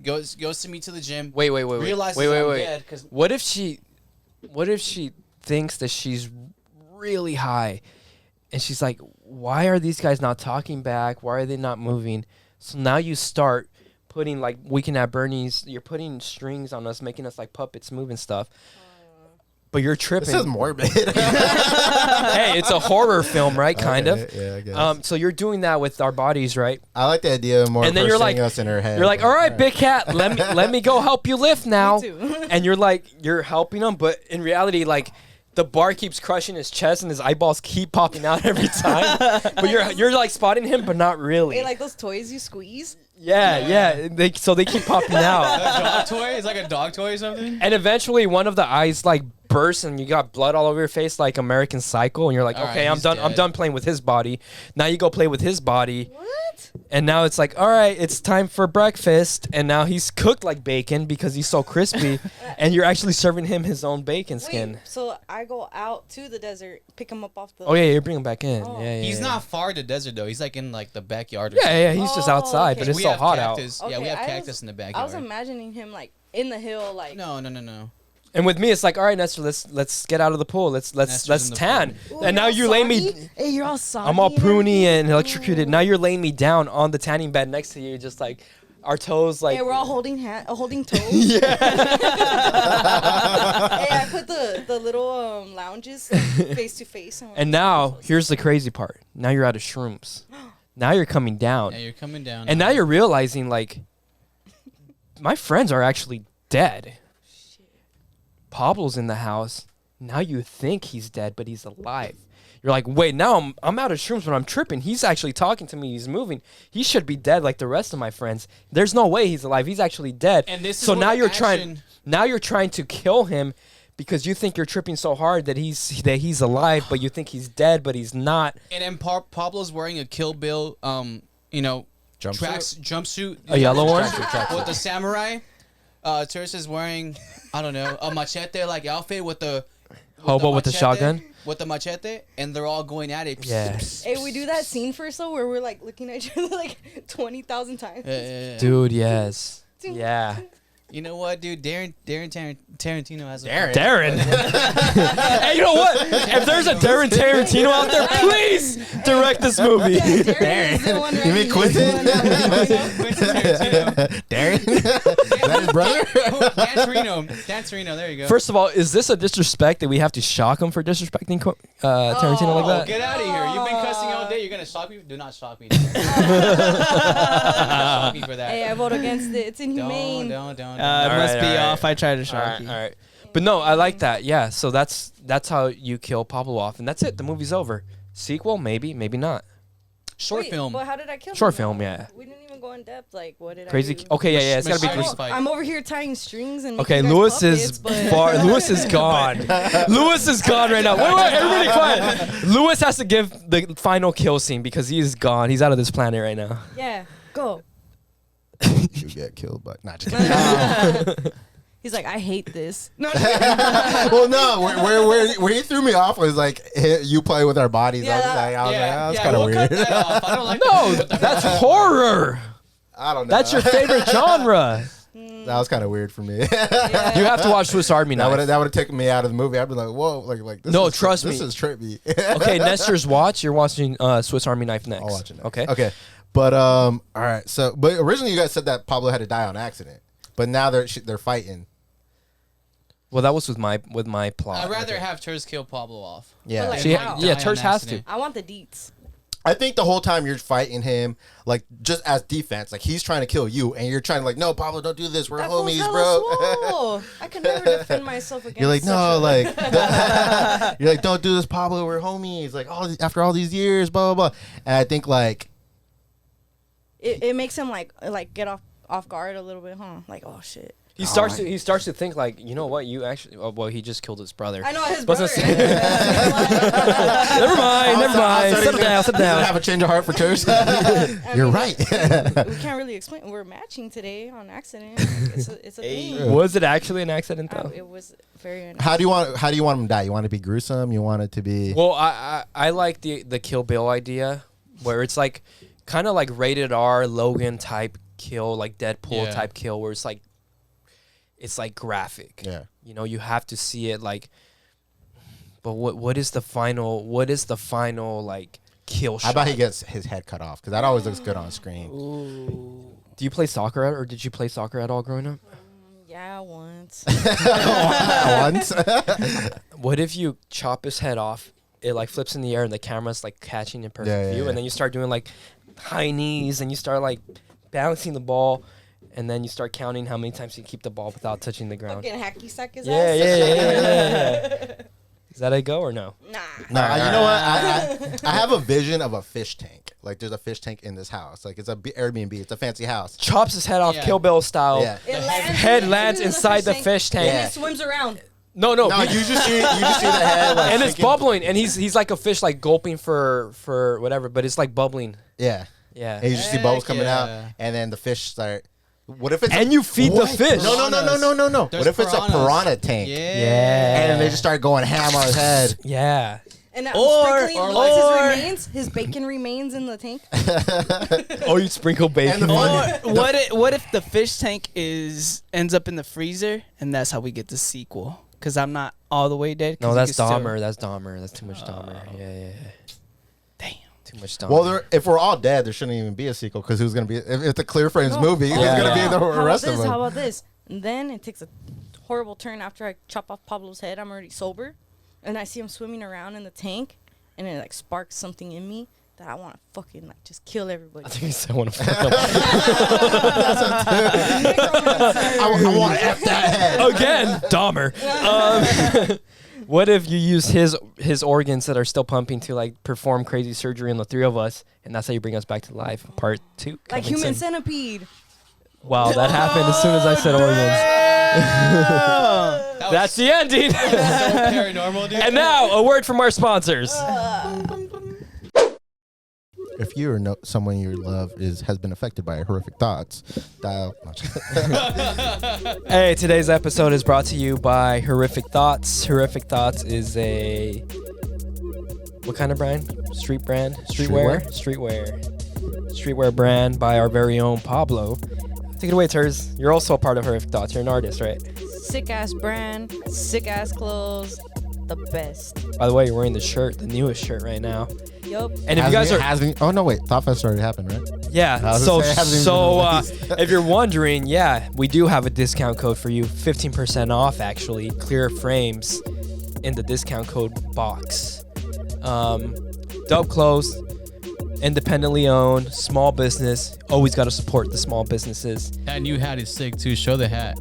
Goes to me to the gym. wait. Realizes wait. I'm dead 'cause- What if she thinks that she's really high, and she's like, "Why are these guys not talking back? Why are they not moving?" So now you start putting like Weekend at Bernie's. You're putting strings on us, making us like puppets, moving stuff. But you're tripping. This is morbid. Hey, it's a horror film, right? Kind Okay, of. Yeah, I guess. So you're doing that with our bodies, right? I like the idea more And then of her you're seeing like- us in her head. You're like, but- all right, big cat, let me go help you lift now. too. And you're helping him, but in reality, like the bar keeps crushing his chest and his eyeballs keep popping out every time. But you're like spotting him, but not really. Hey, like those toys you squeeze. yeah. They keep popping out. A dog toy? It's like a dog toy or something? And eventually, one of the eyes like bursts, and you got blood all over your face, like American Psycho. And you're like, All right, okay, I'm he's done. I'm dead. done playing with his body. Now you go play with his body. What? And now it's like, all right, it's time for breakfast. And now he's cooked like bacon because he's so crispy. And you're actually serving him his own bacon skin. Wait, so I go out to the desert, pick him up off the. Oh yeah, you're bringing him back in. Oh. Yeah. He's yeah. not far to desert though. He's like in like the backyard or Yeah, something. yeah. He's just Oh, outside, okay. but it's We so have hot cactus. out. Yeah, we Okay, have I cactus was- in the I backyard. was imagining him like in the hill, like. No. And with me, it's like, all right, Nestor, let's get out of the pool. Let's Nestor's in the tan. Ooh, And now you're you all lay me. soggy? Hey, you're all soggy. I'm all and pruny everything. and electrocuted. Now you're laying me down on the tanning bed next to you, just like our toes, like. Hey, we're all holding toes. Yeah. Hey, I put the little lounges face to face. And now here's the crazy part. Now you're out of shrooms. Now you're coming down, Yeah, you're coming down. and now you're realizing like my friends are actually dead. Pablo's in the house. Now you think he's dead, but he's alive. You're like, wait, now I'm out of shrooms, but I'm tripping. He's actually talking to me. He's moving. He should be dead like the rest of my friends. There's no way he's alive. He's actually dead. And this is so what now you're action- trying to kill him because you think you're tripping so hard that he's alive, but you think he's dead, but he's not. And then Pablo's wearing a Kill Bill, jumpsuit. A yellow one? With the samurai. Teresa is wearing, I don't know, a machete like outfit with the Hobo with the machete. shotgun. with the machete, and they're all going at it. Yeah. Hey, we do that scene first though, where we're like looking at each other like 20,000 times. Dude, yes. Yeah. You know what, dude? Darren Tarantino has a Darren. Hey, you know what? If there's a Darren Tarantino out there, please direct this movie. Darren is the one You mean writing Quentin? Quentin Tarantino. Darren? Is that his brother? Dan Torino, there you go. First of all, is this a disrespect that we have to shock him for disrespecting Tarantino like that? Get out of here. You've been cussing all day. You're going to shock me? Do not shock me. Shock me for that. Hey, I vote against it. It's inhumane. Don't. It must be all right. off. I tried to shock you. All right. But no, I like that. Yeah, so that's how you kill Pablo off, and that's it. The movie's over. Sequel, maybe not. Short Wait, film. But how did I kill Short him? film, yeah. We didn't even go in depth. Like, what did Crazy. I do? Okay, yeah. It's gotta be. Machete Crazy. fight. I'm over here tying strings and Okay, making you guys Lewis is puppets, but- far. Lewis is gone. Lewis is gone right now. Wait, everybody quiet. Lewis has to give the final kill scene because he is gone. He's out of this planet right now. Yeah, go. You get killed, but not just kidding. He's like, I hate this. No, Well, no, where he threw me off was like you play with our bodies. Yeah, I was like, that's kind of we'll weird. cut that off. I don't like No, that. that's horror. I don't know. That's your favorite genre. That was kind of weird for me. You have to watch Swiss Army That Knife. would have taken me out of the movie. I'd be like, whoa, like this. No, is, trust this me. is trippy. Okay, Nestor's watch. You're watching Swiss Army Knife next. I'll watch it next. Okay. Okay. But all right. So, but originally you guys said that Pablo had to die on accident, but now they're fighting. Well, that was with my plot. I'd rather have Turs kill Pablo off. Yeah. like, She, Wow. yeah, Die Turs on has accident. to. I want the deets. I think the whole time you're fighting him, like just as defense, like he's trying to kill you, and you're trying to like, no, Pablo, don't do this. We're That fool's homies, hella bro. swole. I could never defend myself against. You're like, such no, a- like, you're like, don't do this, Pablo. We're homies. Like, after all these years, blah blah blah. And I think like, it makes him like get off guard a little bit, huh? Like, oh shit. He starts to think like, you know what? You actually. Oh, well, he just killed his brother. I know his Wasn't brother. Never mind. Settle down. Settle down. Have a change of heart for Turs. You're right. We can't really explain. We're matching today on accident. It's a thing. Was it actually an accident though? It was very. How do you want him to die? You want it to be gruesome? You want it to be? Well, I like the Kill Bill idea, where it's like kind of like rated R Logan type kill, like Deadpool type kill, where it's like graphic. Yeah. You know, you have to see it like. But what is the final like kill shot? How about he gets his head cut off? Because that always looks good on screen. Do you play soccer or did you play soccer at all growing up? Yeah, once. Once. What if you chop his head off? It like flips in the air and the camera's like catching in perfect view, and then you start doing like high knees and you start like balancing the ball, and then you start counting how many times you keep the ball without touching the ground. Fucking hacky sack his Yeah. ass. Is that a go or no? Nah. No, you know what? I have a vision of a fish tank. Like there's a fish tank in this house. Like it's a Airbnb. It's a fancy house. Chops his head off, Yeah. Kill Bill style. Yeah. It Head lands inside the fish tank. And Yeah. it swims around. No. No, you just see the head. Like, And it's sinking. bubbling, and he's like a fish, like gulping for whatever, but it's like bubbling. Yeah. Yeah. And you just see bubbles coming out, yeah. and then the fish start. What if it's And you feed the What? fish. No. There's What if it's a piranhas. piranha tank? Yeah. Yeah. And they just start going ham on his head. Yeah. And Or- his bacon remains in the tank. Oh, you sprinkle bacon. And the fun- What if the fish tank ends up in the freezer and that's how we get the sequel? Because I'm not all the way dead. 'cause No, you that's can still- Dahmer. That's Dahmer. That's too much Dahmer. Yeah. Damn. Too much Dahmer. Well, if we're all dead, there shouldn't even be a sequel because who's gonna be? If it's a Clear Frames movie, who's Yeah. gonna be the How rest about of this? How them? about this? And then it takes a horrible turn after I chop off Pablo's head. I'm already sober, and I see him swimming around in the tank, and it like sparks something in me that I want to fucking like just kill everybody. I think you said I want to fuck up. I want to f that head. Again, Dahmer. What if you use his organs that are still pumping to like perform crazy surgery on the three of us, and that's how you bring us back to life? Part 2. Like coming human soon. centipede. Wow, that happened as soon as I said organs. That was That's the ending. so paranormal, dude. And now a word from our sponsors. If you or someone you love has been affected by horrific thoughts, dial. Hey, today's episode is brought to you by Horrific Thoughts. Horrific Thoughts is a What kind of brand? Street brand? Streetwear? Streetwear brand by our very own Pablo. Take it away, Ters. You're also a part of Horrific Thoughts. You're an artist, right? Sick ass brand, sick ass clothes, the best. By the way, you're wearing the shirt, the newest shirt right now. Yup. And if you guys are, oh no, wait, Thought Fest already happened, right? yeah. I was So gonna say, it hasn't even been released. if you're wondering, yeah, we do have a discount code for you, 15% off actually. Clear frames in the discount code box. Dope clothes, independently owned, small business. Always got to support the small businesses. That new hat is sick too. Show the hat.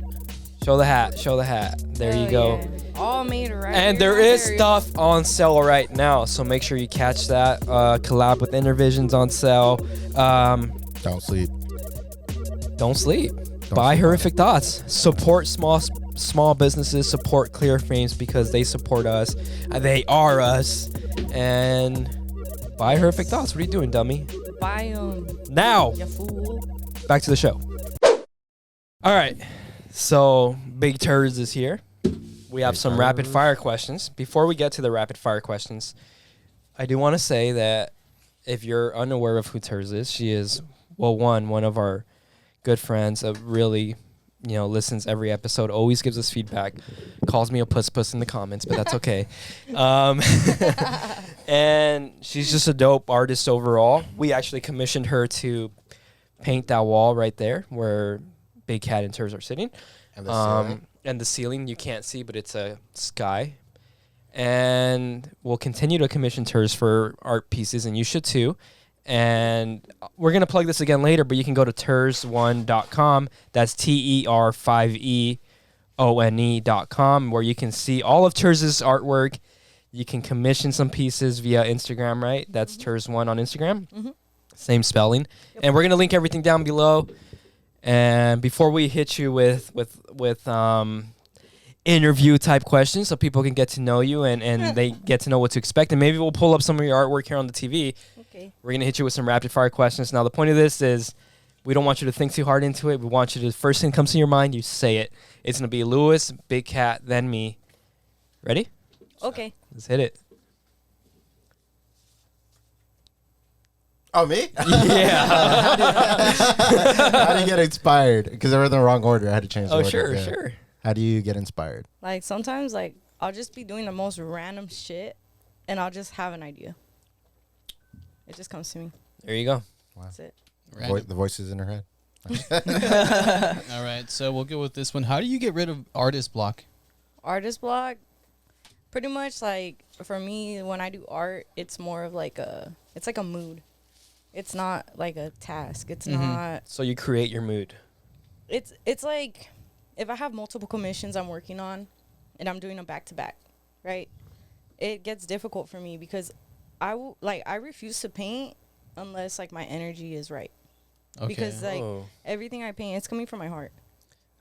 Show the hat. Show the hat. There you go. Yeah. All made right. And here there in is Ontario. stuff on sale right now, so make sure you catch that. Collab with Intervision's on sale. Don't sleep. Don't sleep. Don't Buy sleep. Horrific Thoughts. Support small businesses. Support Clear Frames because they support us. They are us. And buy Horrific Thoughts. What are you doing, dummy? Buy 'em, Now, you fool. back to the show. All right. So, Big Turds is here. We have Big some Turds. rapid fire questions. Before we get to the rapid fire questions, I do want to say that if you're unaware of who Turds is, she is, well, one of our good friends, really, listens every episode, always gives us feedback, calls me a puss in the comments, but that's okay. And she's just a dope artist overall. We actually commissioned her to paint that wall right there where Big Cat and Turds are sitting. And the ceiling. And the ceiling you can't see, but it's a sky. And we'll continue to commission Turds for art pieces, and you should too. And we're going to plug this again later, but you can go to TER5E.com. That's TER5EONE.com, where you can see all of Turds' artwork. You can commission some pieces via Instagram, right? That's Ters1 on Instagram. Mhm. Same spelling. Yep. And we're going to link everything down below. And before we hit you with interview type questions so people can get to know you and they get to know what to expect, and maybe we'll pull up some of your artwork here on the TV. Okay. We're going to hit you with some rapid fire questions. Now, the point of this is we don't want you to think too hard into it. We want you to, first thing comes to your mind, you say it. It's going to be Lewis, Big Cat, then me. Ready? Okay. Let's hit it. Oh, me? Yeah. How do you get inspired? Because they were in the wrong order. I had to change the Oh, order. sure, Yeah. sure. How do you get inspired? Like sometimes, like I'll just be doing the most random shit, and I'll just have an idea. It just comes to me. There you go. That's it. The voices in her head. All right, so we'll go with this one. How do you get rid of artist block? Artist block. Pretty much like for me, when I do art, it's more of like it's like a mood. It's not like a task. It's not. So you create your mood. It's like if I have multiple commissions I'm working on, and I'm doing them back to back, right? It gets difficult for me because I refuse to paint unless like my energy is right. Okay. Because like Oh. everything I paint, it's coming from my heart.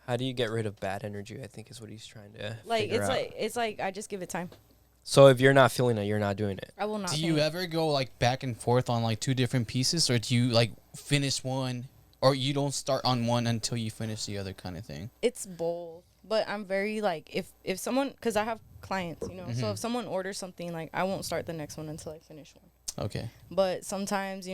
How do you get rid of bad energy, I think is what he's trying to Like figure out. it's like I just give it time. So if you're not feeling it, you're not doing it. I will not. Do you paint. ever go like back and forth on like two different pieces, or do you like finish one, or you don't start on one until you finish the other kind of thing? It's bold, but I'm very like if someone, because I have clients, so Mhm. if someone orders something, like I won't start the next one until I finish one. Okay. But sometimes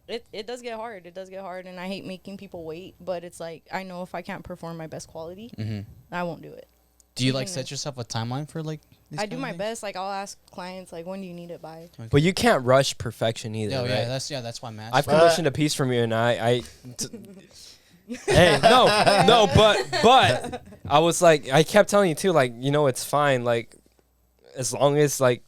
it does get hard. It does get hard, and I hate making people wait. But it's like I know if I can't perform my best quality, Mm-hmm. I won't do it. Do you like Even set if- yourself a timeline for like? these I kind do of my things? best. Like I'll ask clients like, when do you need it by? Okay. But you can't rush perfection either, Oh right? yeah, that's why I'm asking. I've commissioned a piece from you, and hey, no, but I was like, I kept telling you too, like, it's fine, like, as long as like,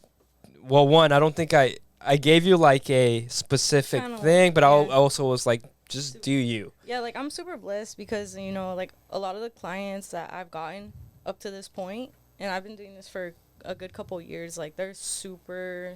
well, one, I don't think I gave you like a specific Kinda thing, but I yeah. also was like, just do you. Yeah, like I'm super blessed because like a lot of the clients that I've gotten up to this point, and I've been doing this for a good couple years, like they're super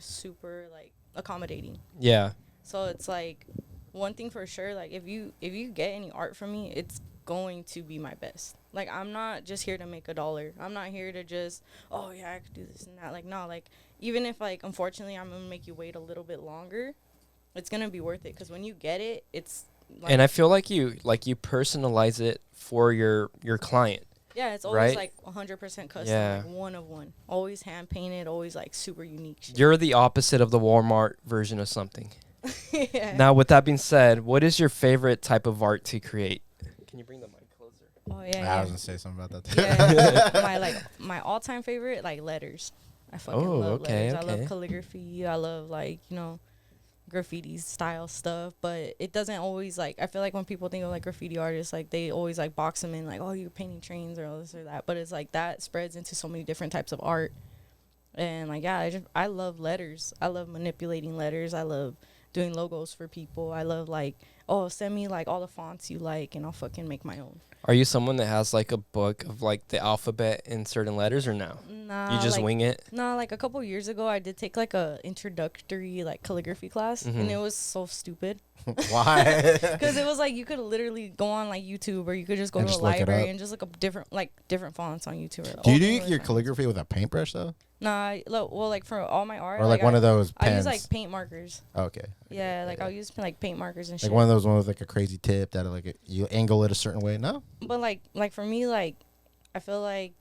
like accommodating. Yeah. So it's like one thing for sure, like if you get any art from me, it's going to be my best. Like I'm not just here to make $1. I'm not here to just, oh yeah, I could do this and that. Like no, like even if like unfortunately I'm gonna make you wait a little bit longer, it's gonna be worth it because when you get it, it's like, And I feel like you personalize it for your client. Yeah, it's always Right? like 100% custom, Yeah. like one of one. Always hand painted, always like super unique shit. You're the opposite of the Walmart version of something. Yeah. Now, with that being said, what is your favorite type of art to create? Can you bring the mic closer? Oh I yeah, was gonna say something about that too. yeah. my all-time favorite, like letters. I fucking Oh, love okay, letters. I okay. love calligraphy. I love like graffiti style stuff. But it doesn't always like. I feel like when people think of like graffiti artists, like they always like box them in like, oh, you're painting trains or this or that. But it's like that spreads into so many different types of art. And like I love letters. I love manipulating letters. I love doing logos for people. I love like, oh, send me like all the fonts you like and I'll fucking make my own. Are you someone that has like a book of like the alphabet in certain letters or no? Nah, You just like, wing it? Nah, like a couple years ago I did take like a introductory like calligraphy class and Mhm. it was so stupid. Why? Because it was like you could literally go on like YouTube or you could just go And to a just look it library up. and just look up different fonts on YouTube. Or Do you all do things your like that. calligraphy with a paintbrush though, Nah, well, like for all my art, or like I, one of those I pens? use like paint markers. Okay. Yeah, like Yeah. I'll use like paint markers and Like shit. one of those ones with like a crazy tip that like you angle it a certain way. No. But like for me, like I feel like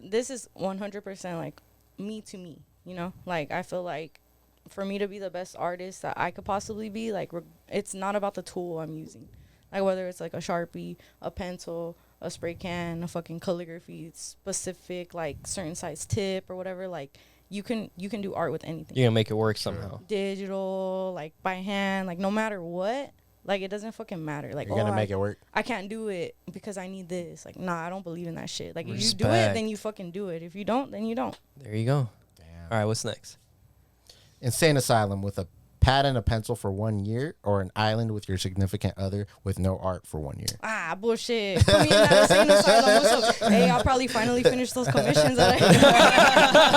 this is 100% like me to me, you know? Like I feel like for me to be the best artist that I could possibly be, like it's not about the tool I'm using. Like whether it's like a Sharpie, a pencil, a spray can, a fucking calligraphy specific like certain size tip or whatever, like you can do art with anything. You're gonna make it work somehow. Digital, like by hand, like no matter what, like it doesn't fucking matter. Like You're gonna oh, make it work. I can't do it because I need this. Like, nah, I don't believe in that shit. Like, if you do Respect. it, then you fucking do it. If you don't, then you don't. There you go. Damn. All right, what's next? Insane asylum with a pad and a pencil for 1 year, or an island with your significant other with no art for 1 year. Ah, bullshit. Put me in that insane asylum. What's up? Hey, I'll probably finally finish those commissions that I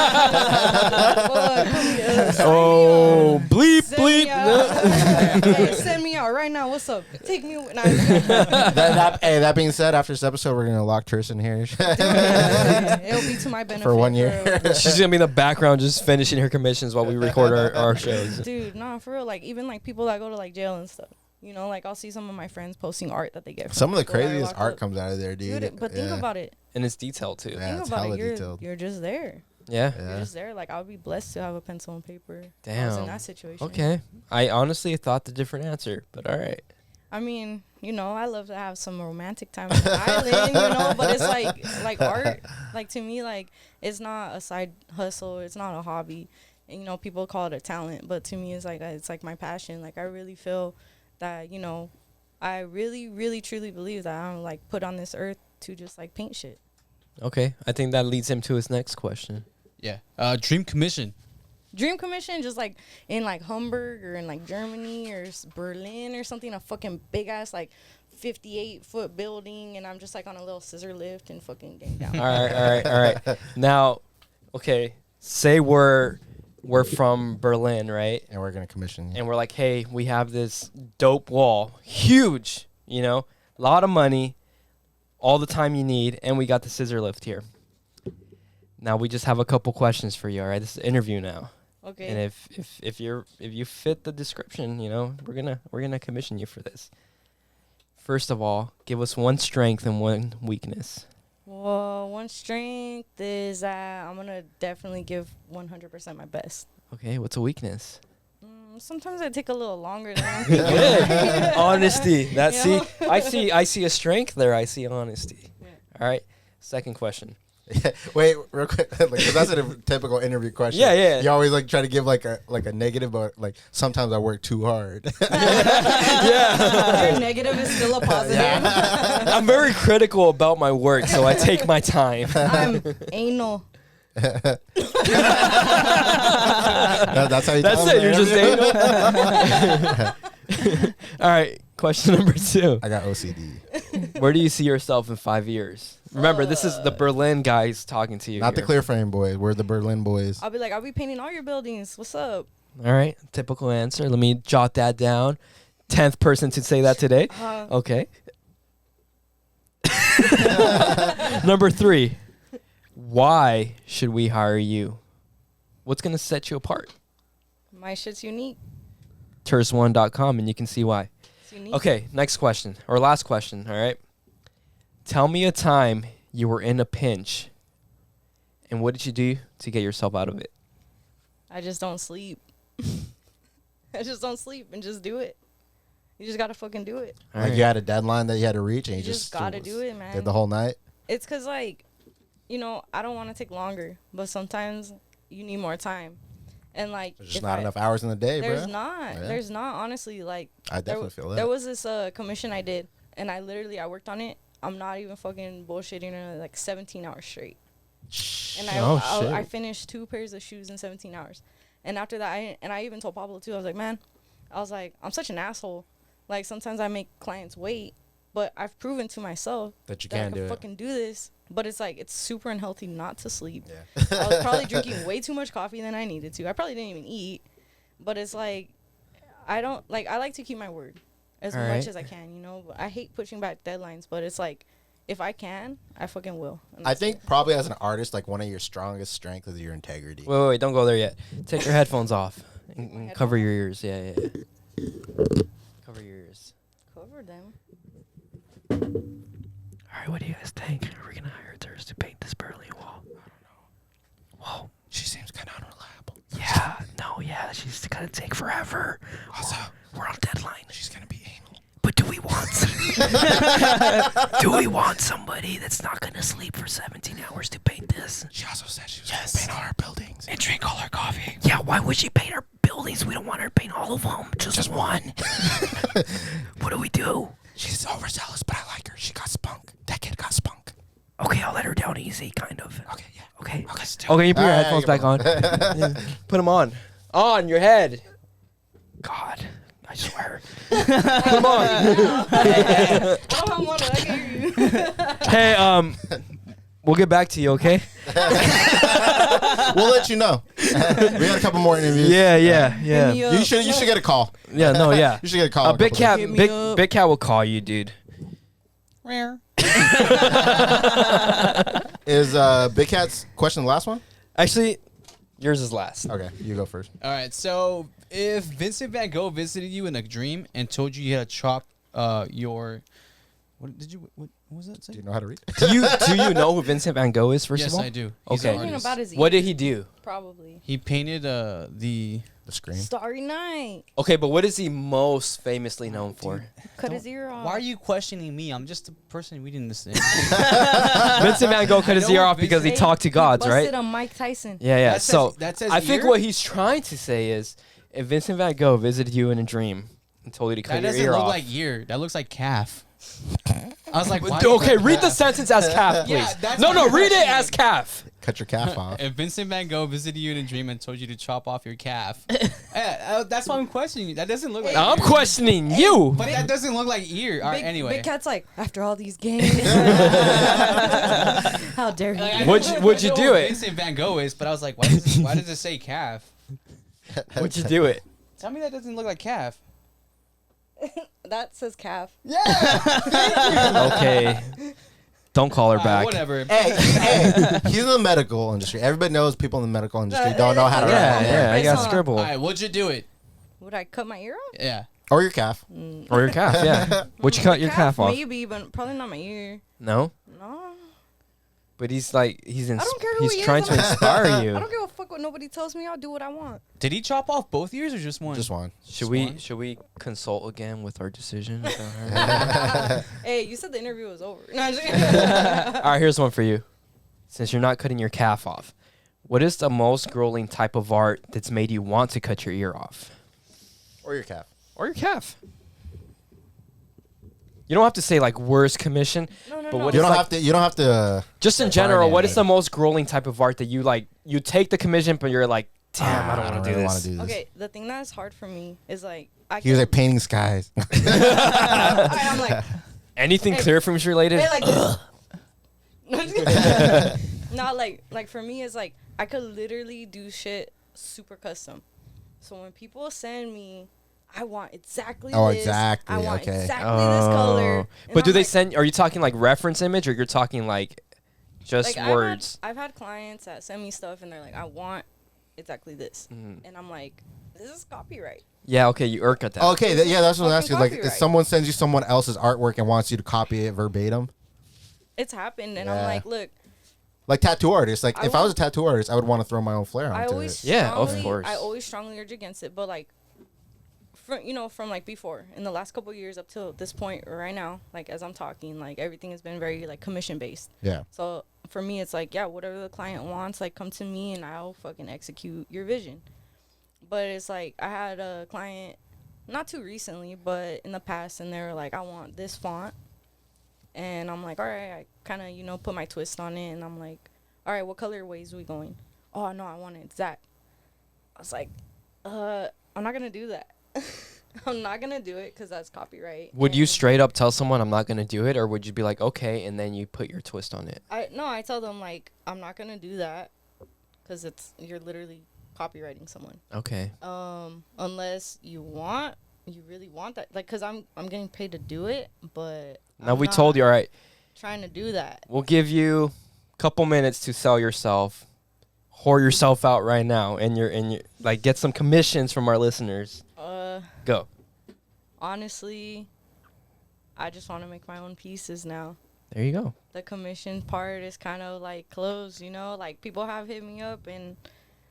Oh, bleep, Send me out. Hey, send me out right now. What's up? Take me. Nah, That being said, after this episode, we're gonna lock Tris in here. it'll be to my benefit. For 1 year. real. She's gonna be in the background just finishing her commissions while we record our shows. Dude, nah, for real. Like, even like people that go to like jail and stuff. You know, like I'll see some of my friends posting art that they get from Some of the people that are craziest locked art up. comes out of there, dude. Dude, but think Yeah. about it. And it's detailed too. Yeah, Think it's about hella it. detailed. You're just there. Yeah. Yeah. You're just there. Like I'll be blessed to have a pencil and paper. I was Damn. in that situation. Okay. I honestly thought the different answer, but all right. I mean, you know, I love to have some romantic time on the island, you know, but it's like art, like to me, like it's not a side hustle, it's not a hobby. And, you know, people call it a talent, but to me it's like my passion. Like I really feel that, you know, I really, really truly believe that I'm like put on this earth to just like paint shit. Okay. I think that leads him to his next question. Yeah. Dream commission. Dream commission, just like in like Hamburg or in like Germany or Berlin or something, a fucking big ass like 58-foot building, and I'm just like on a little scissor lift and fucking getting down. All right. Now, okay, say we're from Berlin, right? And we're gonna commission you. And we're like, hey, we have this dope wall, huge, you know, a lot of money, all the time you need, and we got the scissor lift here. Now we just have a couple questions for you. All right, this is an interview now. Okay. And if you fit the description, you know, we're gonna commission you for this. First of all, give us one strength and one weakness. Well, one strength is that I'm gonna definitely give 100% my best. Okay, what's a weakness? Sometimes I take a little longer than I'm Good. Honesty. That You see, know? I see a strength there. I see honesty. Yeah. All right. Second question. Wait, real quick. Like, 'cause that's a typical interview question. Yeah. You always like try to give like a negative, but like sometimes I work too hard. Your negative is still a positive. I'm very critical about my work, so I take my time. I'm anal. That's how you. That's tell it. them, You're man. just anal. All right. Question number 2. I got OCD. Where do you see yourself in 5 years? Remember, this is the Berlin guys talking to you. Not the here. Clear Frame boys. We're the Berlin boys. I'll be painting all your buildings. What's up? All right. Typical answer. Let me jot that down. 10th person to say that today. Okay. Number 3. Why should we hire you? What's going to set you apart? My shit's unique. TER5E.com, and you can see why. It's unique. Okay, next question, or last question, all right? Tell me a time you were in a pinch, and what did you do to get yourself out of it? I just don't sleep. I just don't sleep and just do it. You just gotta fucking do it. All Like right. you had a deadline that you had to reach, and You you just gotta do it, man. Did the whole night. It's cause like, you know, I don't want to take longer, but sometimes you need more time, and like There's just if not I- enough hours in the day, There's bro. not. Yeah. There's not. Honestly, like I definitely feel that. there was this commission I did, and I worked on it. I'm not even fucking bullshitting. Like 17 hours straight, and shit. I finished 2 pairs of shoes in 17 hours, and after that, I even told Pablo too. I was like, man, I'm such an asshole. Like sometimes I make clients wait, but I've proven to myself that you that I can do can it. fucking do this. But it's like it's super unhealthy not to sleep. Yeah. I was probably drinking way too much coffee than I needed to. I probably didn't even eat. But it's like I like to keep my word as All much right. as I can, you know. But I hate pushing back deadlines, but it's like if I can, I fucking will. And I that's think it. probably as an artist, like one of your strongest strengths is your integrity. Wait, don't go there yet. Take your headphones off and My cover your ears. Yeah. Cover your ears. Cover them. All right, what do you guys think? Are we gonna hire Thurs to paint this Berlin wall? I don't know. Whoa. She seems kind of unreliable. Yeah, she's gonna take forever. Also, We're on deadline. she's gonna be anal. But do we want somebody that's not gonna sleep for 17 hours to paint this? She also said she was gonna paint all our buildings And drink all our coffee. Yeah, why would she paint our buildings? We don't want her to paint all of them. Just one. What do we do? She's overzealous, but I like her. She got spunk. That kid got spunk. Okay, I'll let her down easy, kind of. Okay, yeah. Okay. let's do Okay, you put your Alright, headphones you back go. on. Yeah. Put them on. On your head. God, I swear. Put them on. I don't want to. I can hear you. Hey, we'll get back to you, okay? We'll let you know. We got a couple more interviews. Yeah. Hit me up. You should get a call. Yeah, no, yeah. You should get a call. in a Big couple Cat, days. Hit me Big up. Big Cat will call you, dude. Rare. Is Big Cat's question the last one? Actually, yours is last. Okay, you go first. All right. So if Vincent Van Gogh visited you in a dream and told you had to chop your, what did you? What was that say? Do you know how to read? Do you know who Vincent Van Gogh is? First Yes, of all, I do. He's Okay. an Something artist. about his What did ears, he do? Probably. He painted the The screen. Starry Night. Okay, but what is he most famously known for? Cut his ear off. Why are you questioning me? I'm just a person reading this. Vincent Van Gogh cut his I know ear off because he Vincent- talked to gods, right? Busted on Mike Tyson. Yeah. That says- So that says I think ear? what he's trying to say is, if Vincent Van Gogh visited you in a dream and told you to cut That your doesn't ear look off, like ear. That looks like calf. I was like, why okay, read the sentence as calf, please. Yeah, that's no, my read it question. as calf. Cut your calf off. If Vincent Van Gogh visited you in a dream and told you to chop off your calf, that's why I'm questioning you. That doesn't look like. I'm ear. questioning you. But that doesn't look like ear. All right, anyway. Big Cat's like, after all these games. How dare Like, I he? know- Would you I know do who it? Vincent Van Gogh is, but I was like, why does it say calf? Would you do it? Tell me that doesn't look like calf. That says calf. Okay. Don't call her back. Whatever. hey, he's in the medical industry. Everybody knows people in the medical industry don't know how to Yeah, write. yeah, I Based got on- scribble. All right, would you do it? Would I cut my ear off? Yeah. Or your calf. Or your calf, yeah. Would you cut your calf off? Maybe, but probably not my ear. No? No. But he's like, I don't care who he's he is. trying to inspire I you. don't give a fuck what nobody tells me. I'll do what I want. Did he chop off both ears or just one? Just one. Should we consult again with our decision? Hey, you said the interview was over. No, I'm just All right, here's one for you. Since you're not cutting your calf off, what is the most grueling type of art that's made you want to cut your ear off? Or your calf. Or your calf? You don't have to say like worst commission, No, but no. what You is don't like, have to. You don't have to. just in define general, it, what is right? the most grueling type of art that you like? You take the commission, but you're like, damn, I don't want to do really this. wanna do this. Okay, the thing that's hard for me is like I He was can- like painting skies. I'm like, Anything Hey. clear films related? hey, like not like for me it's like I could literally do shit super custom. So when people send me, I want exactly Oh, this. exactly, I want okay. exactly this color. And But do I'm they like- send? Are you talking like reference image, or you're talking like just like, words? I've had clients that send me stuff and they're like, I want exactly this. Mhm. And I'm like, this is copyright. Yeah, okay, you got that. Okay, yeah, that's what I'm Fucking asking. Like, if copyright. someone sends you someone else's artwork and wants you to copy it verbatim, it's happened, and Yeah. I'm like, look, Like tattoo artists. Like I if I was want- a tattoo artist, I would want to throw my own flair I onto always it. Yeah, of strongly- course. I always strongly urge against it, but like, from like before, in the last couple of years up till this point right now, like as I'm talking, like everything has been very like commission based. Yeah. So for me, it's like, yeah, whatever the client wants, like come to me and I'll fucking execute your vision. But it's like I had a client, not too recently, but in the past, and they were like, I want this font. And I'm like, all right, I kind of, put my twist on it. And I'm like, all right, what colorways we going? Oh, no, I want it exact. I was like, I'm not going to do that. I'm not going to do it because that's copyright. Would you And straight up tell someone I'm not gonna do it, or would you be like, okay, and then you put your twist on it? I tell them, like, I'm not going to do that because you're literally copywriting someone. Okay. Unless you really want that, like, because I'm getting paid to do it, but Now I'm we not told you, all right, trying to do that. we'll give you a couple minutes to sell yourself, whore yourself out right now, and you're like get some commissions from our listeners. Go. Honestly, I just want to make my own pieces now. There you go. The commission part is kind of like closed, like people have hit me up, and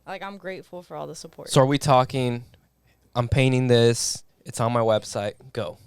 like I'm grateful for all the support. So are we talking? I'm painting this. It's on my website. Go.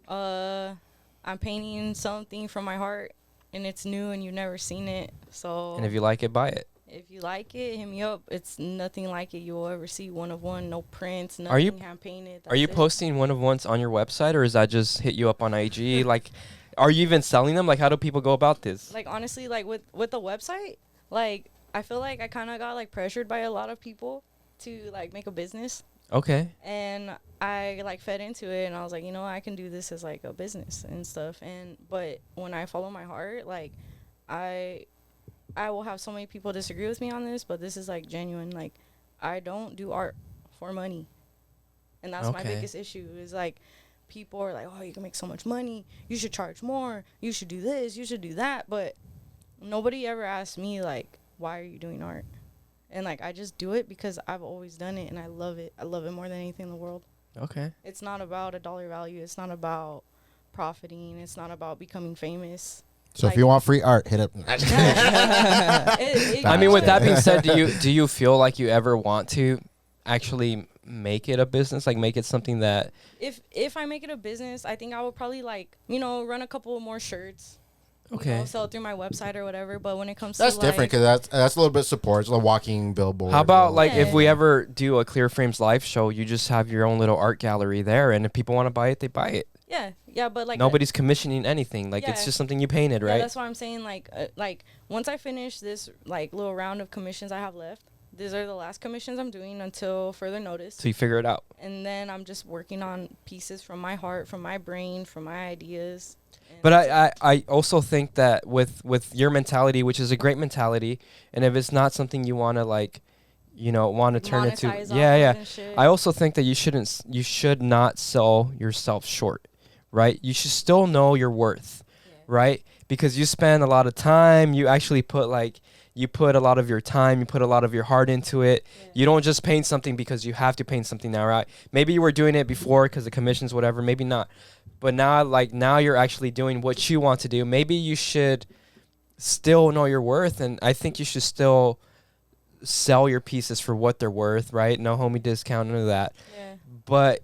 I'm painting something from my heart, and it's new, and you've never seen it. So And if you like it, buy it. if you like it, hit me up. It's nothing like it you'll ever see. One of one, no prints, nothing Are you- hand painted. Are you posting one of ones on your website, or is that just hit you up on IG? Like, are you even selling them? Like, how do people go about this? Like honestly, like with the website, like I feel like I kind of got like pressured by a lot of people to like make a business, Okay. and I like fed into it, and I was like, I can do this as like a business and stuff. But when I follow my heart, like I will have so many people disagree with me on this, but this is like genuine. Like I don't do art for money, and that's my Okay. biggest issue. Is like people are like, oh, you can make so much money, you should charge more, you should do this, you should do that, but nobody ever asked me like, why are you doing art? And like I just do it because I've always done it, and I love it. I love it more than anything in the world. Okay. It's not about a dollar value. It's not about profiting. It's not about becoming famous. So if you want free art, hit up. I mean, with that being said, do you feel like you ever want to actually make it a business? Like, make it something that If I make it a business, I think I would probably like run a couple more shirts. Okay. Sell it through my website or whatever. But when it comes That's to different because that's a little bit support. It's a walking billboard. How about like if we Yeah. ever do a Clear Frames live show, you just have your own little art gallery there, and if people want to buy it, they buy it. yeah, but like Nobody's commissioning anything. Like it's Yeah. just something you painted, Yeah, right? that's why I'm saying like once I finish this like little round of commissions I have left, these are the last commissions I'm doing until further notice. So you figure it out. And then I'm just working on pieces from my heart, from my brain, from my ideas. And But that's it. I also think that with your mentality, which is a great mentality, and if it's not something you want to like, want to turn into, Monetize off yeah, of yeah. and shit. I also think that you should not sell yourself short, right? You should still know your worth, Yeah. right? Because you spend a lot of time. You actually put a lot of your time. You put a lot of your heart into it. Yeah. You don't just paint something because you have to paint something now, right? Maybe you were doing it before because of commissions, whatever. Maybe not. But now you're actually doing what you want to do. Maybe you should still know your worth, and I think you should still sell your pieces for what they're worth, right? No homie discount, none of that. Yeah. But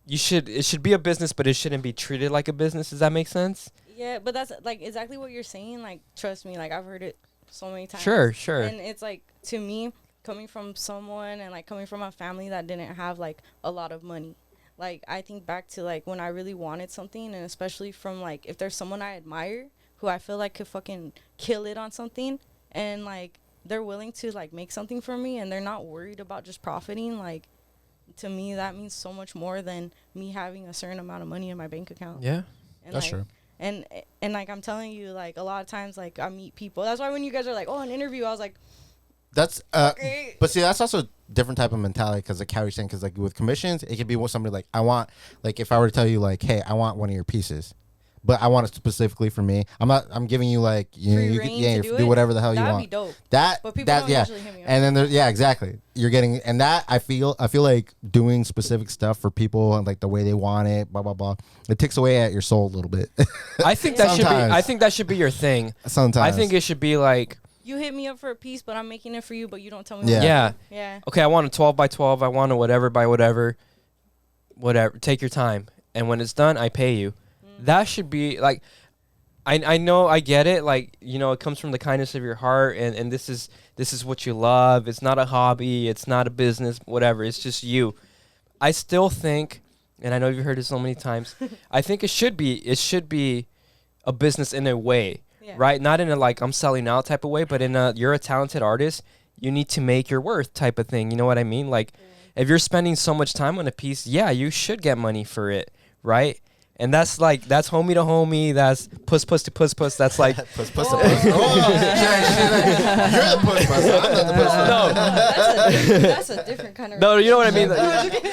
it should be a business, but it shouldn't be treated like a business. Does that make sense? Yeah, but that's like exactly what you're saying. Like, trust me, like I've heard it so many times. Sure. And it's like, to me, coming from someone and like coming from a family that didn't have like a lot of money. Like, I think back to like when I really wanted something, and especially from like if there's someone I admire who I feel like could fucking kill it on something, and like they're willing to like make something for me, and they're not worried about just profiting, like to me that means so much more than me having a certain amount of money in my bank account. Yeah. And That's like, true. And like I'm telling you, like a lot of times like I meet people. That's why when you guys are like, oh, an interview, I was like, That's okay. but see, that's also a different type of mentality because like Carrie's saying, because like with commissions, it could be with somebody like I want, like if I were to tell you like, hey, I want one of your pieces, but I want it specifically for me. I'm giving you like Free you can, reign to do it? whatever the hell you That'd want. be dope. That But people that don't yeah. usually hit me up. And then there's exactly. You're getting and that I feel like doing specific stuff for people and like the way they want it, blah blah blah. It takes away at your soul a little bit. I think that should be. Sometimes. I think that should be your thing. Sometimes I think it should be like, You hit me up for a piece, but I'm making it for you, but you don't tell me. Yeah. what. yeah. Yeah. Okay, I want a 12 by 12. I want a whatever by whatever. Whatever. Take your time. And when it's done, I pay you. That should be like, I know, I get it. Like, it comes from the kindness of your heart, and this is what you love. It's not a hobby. It's not a business. Whatever. It's just you. I still think, and I know you've heard it so many times. I think it should be a business in a way, Yeah. right? Not in a like I'm selling out type of way, but in a you're a talented artist. You need to make your worth type of thing. You know what I mean? Like, if you're spending so much time on a piece, yeah, you should get money for it, right? And that's homie to homie. That's puss to puss. That's like puss. Oh, you're the puss. I'm not the puss. no, That's a different kind of. no. You know what I mean?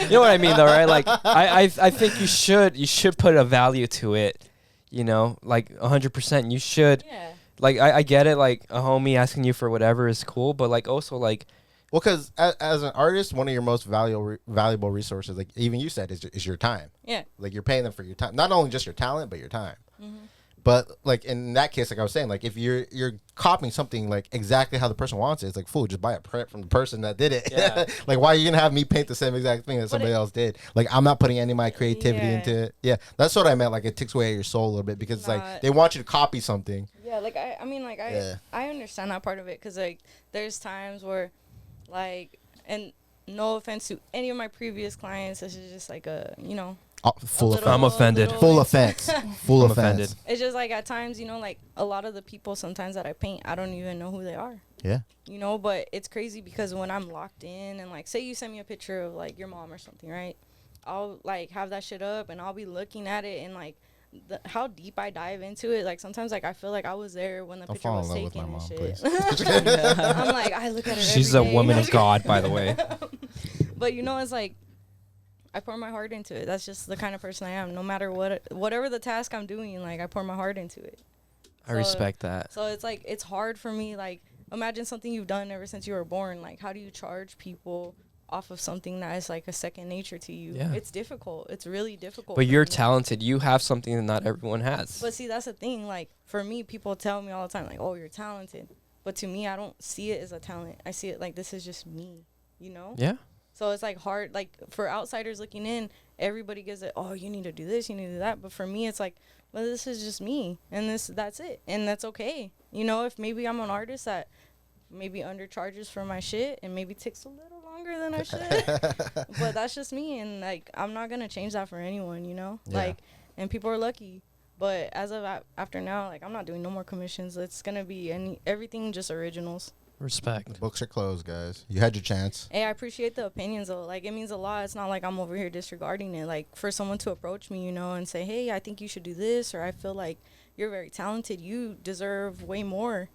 You know what I mean, though, right? Like I think you should put a value to it. Like 100%. You should. Yeah. Like I get it. Like a homie asking you for whatever is cool, but like also like. Well, because as an artist, one of your most valuable resources, like even you said, is your time. Yeah. Like you're paying them for your time, not only just your talent, but your time. Mm-hmm. But like in that case, like I was saying, like if you're copying something like exactly how the person wants it, it's like, fool, just buy a print from the person that did it. Yeah. Like why are you gonna have me paint the same exact thing that somebody else did? Like I'm not putting any of my creativity Yeah. into it. Yeah, that's what I meant. Like it takes away at your soul a little bit because it's like they want you to copy something. Yeah, like I mean, like Yeah. I understand that part of it, because like there's times where, like, and no offense to any of my previous clients, this is just like Full little- I'm offended. full offense. Full I'm offense. offended. It's just like at times, like a lot of the people sometimes that I paint, I don't even know who they are. Yeah. But it's crazy because when I'm locked in and like say you send me a picture of like your mom or something, right? I'll like have that shit up and I'll be looking at it and like how deep I dive into it. Like sometimes like I feel like I was there when the Don't picture fall was in love with taken my and mom, shit. please. I'm like, I look at it. She's a every day. woman of God, by the way. But it's like I pour my heart into it. That's just the kind of person I am. No matter whatever the task I'm doing, like I pour my heart into it. I respect that. So it's like it's hard for me. Like imagine something you've done ever since you were born. Like how do you charge people off of something that is like a second nature to you? Yeah. It's difficult. It's really difficult. But for you're me. talented. You have something that not everyone has. But see, that's the thing. Like for me, people tell me all the time, like, "Oh, you're talented." But to me, I don't see it as a talent. I see it like this is just me. Yeah. So it's like hard. Like for outsiders looking in, everybody gives it. Oh, you need to do this. You need to do that. But for me, it's like, well, this is just me, and that's it, and that's okay. If maybe I'm an artist that maybe undercharges for my shit and maybe takes a little longer than I should, but that's just me, and like I'm not gonna change that for anyone. Yeah. Like, and people are lucky. But as of after now, like I'm not doing no more commissions. It's gonna be everything just originals. Respect. The books are closed, guys. You had your chance. Hey, I appreciate the opinions though. Like it means a lot. It's not like I'm over here disregarding it. Like for someone to approach me, and say, "Hey, I think you should do this," or "I feel like you're very talented. You deserve way more."